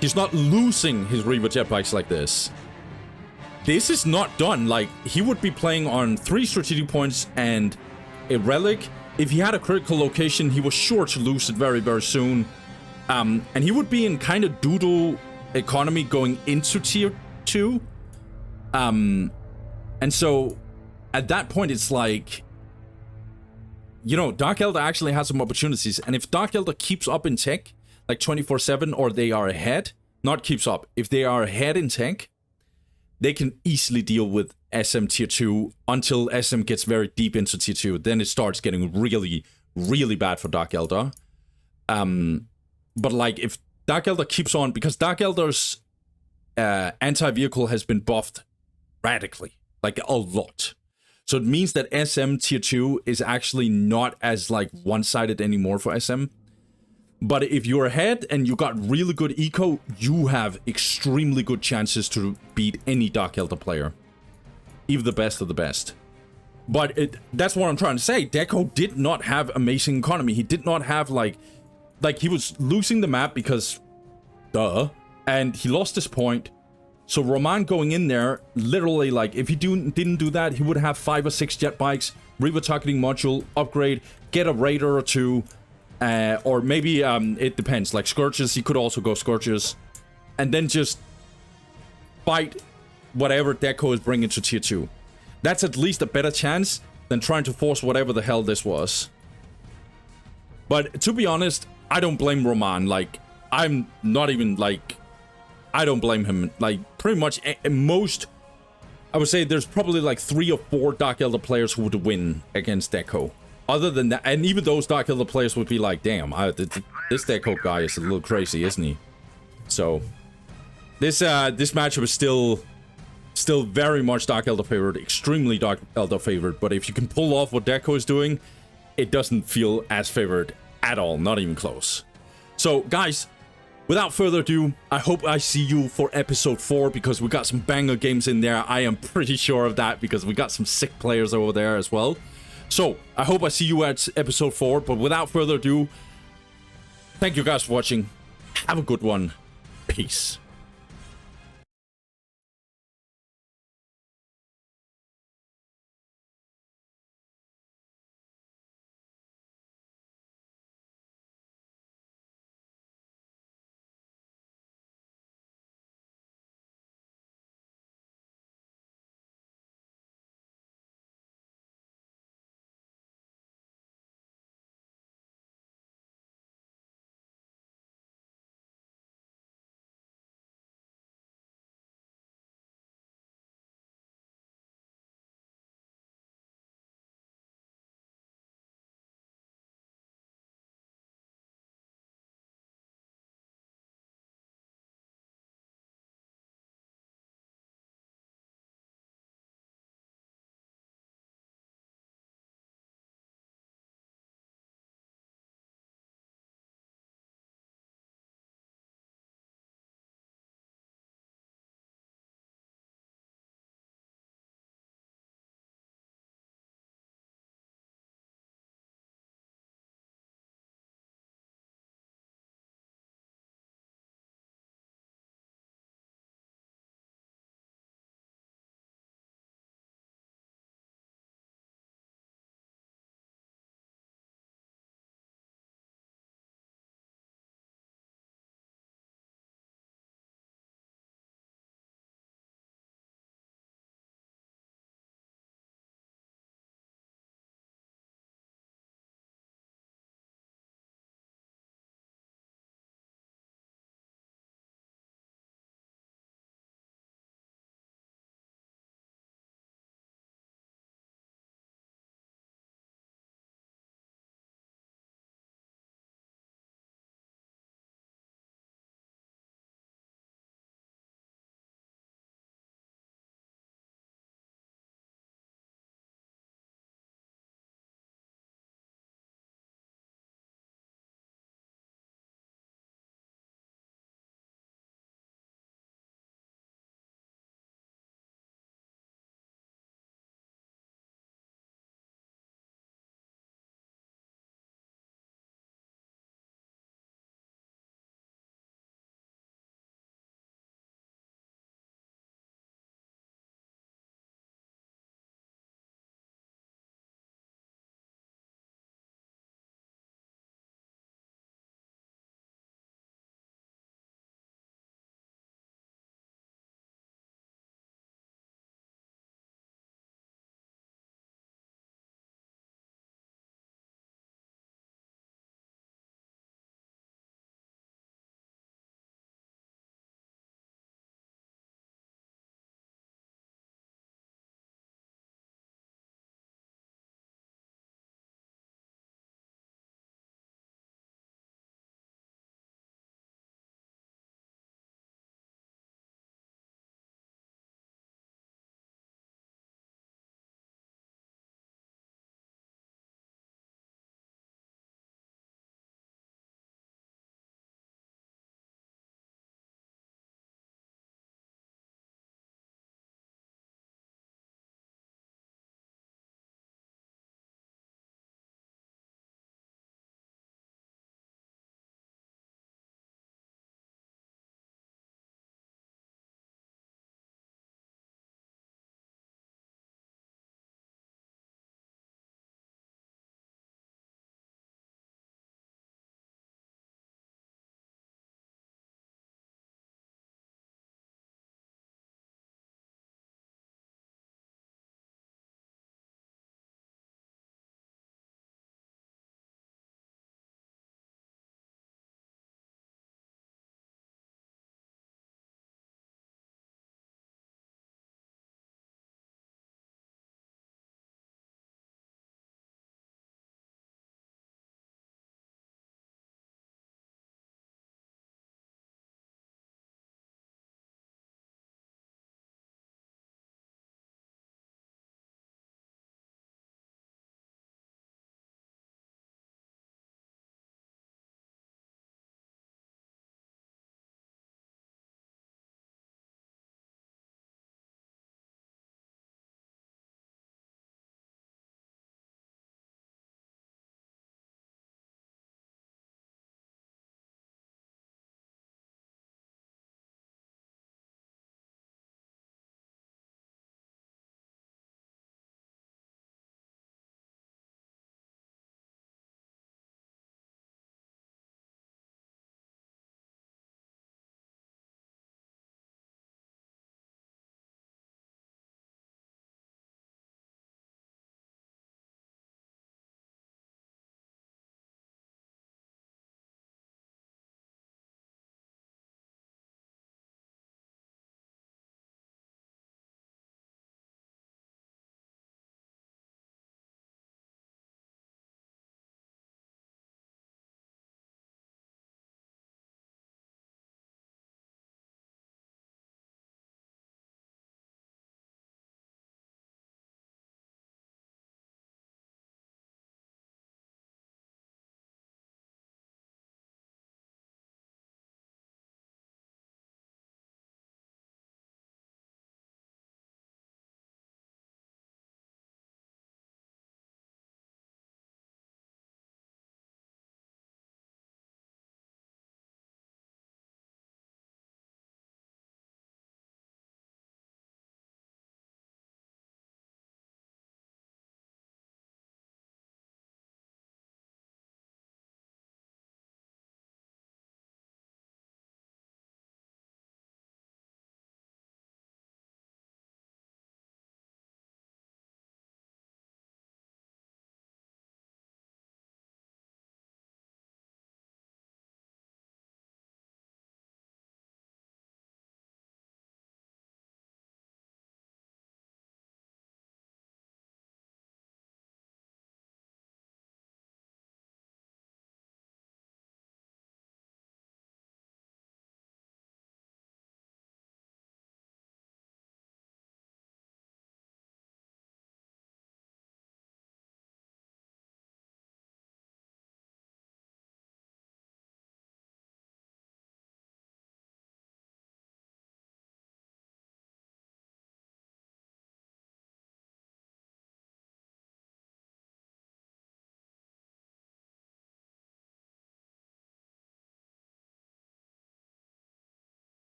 he's not losing his Reaver jetbikes like this. This is not done. Like, he would be playing on 3 strategic points and a relic. If he had a critical location, he was sure to lose it very soon. And he would be in kind of doodle economy going into tier 2. And so at that point, it's like, you know, Dark Eldar actually has some opportunities. And if Dark Eldar keeps up in tech, like 24/7, or they are ahead, not keeps up, if they are ahead in tech, they can easily deal with SM tier 2 until SM gets very deep into tier 2. Then it starts getting really bad for Dark Eldar. But like, if Dark Eldar keeps on, because Dark Eldar's anti-vehicle has been buffed radically, like a lot. So it means that SM tier 2 is actually not as like one-sided anymore for SM. But if you're ahead and you got really good eco, you have extremely good chances to beat any Dark Eldar player. Even the best of the best. But that's what I'm trying to say. Deco did not have amazing economy. He did not have like he was losing the map because, duh, and he lost his point. So Roman going in there, literally, like, if he didn't do that, he would have 5 or 6 jet bikes, Reaver targeting module, upgrade, get a Raider or 2, or maybe, it depends, like Scourges, he could also go Scourges, and then just fight whatever Deco is bringing to tier 2. That's at least a better chance than trying to force whatever the hell this was. But to be honest, I don't blame Roman. Like, I'm not even, like, I don't blame him. Like, pretty much most, I would say there's probably like 3 or 4 Dark Eldar players who would win against Deco. Other than that, and even those Dark Eldar players would be like, damn, this Deco guy is a little crazy, isn't he? So, this matchup is still very much Dark Eldar favored, extremely Dark Eldar favored. But if you can pull off what Deco is doing, it doesn't feel as favored at all, not even close. So, guys, without further ado, I hope I see you for episode 4, because we got some banger games in there. I am pretty sure of that, because we got some sick players over there as well. So, I hope I see you at episode 4, but without further ado, thank you guys for watching. Have a good one. Peace.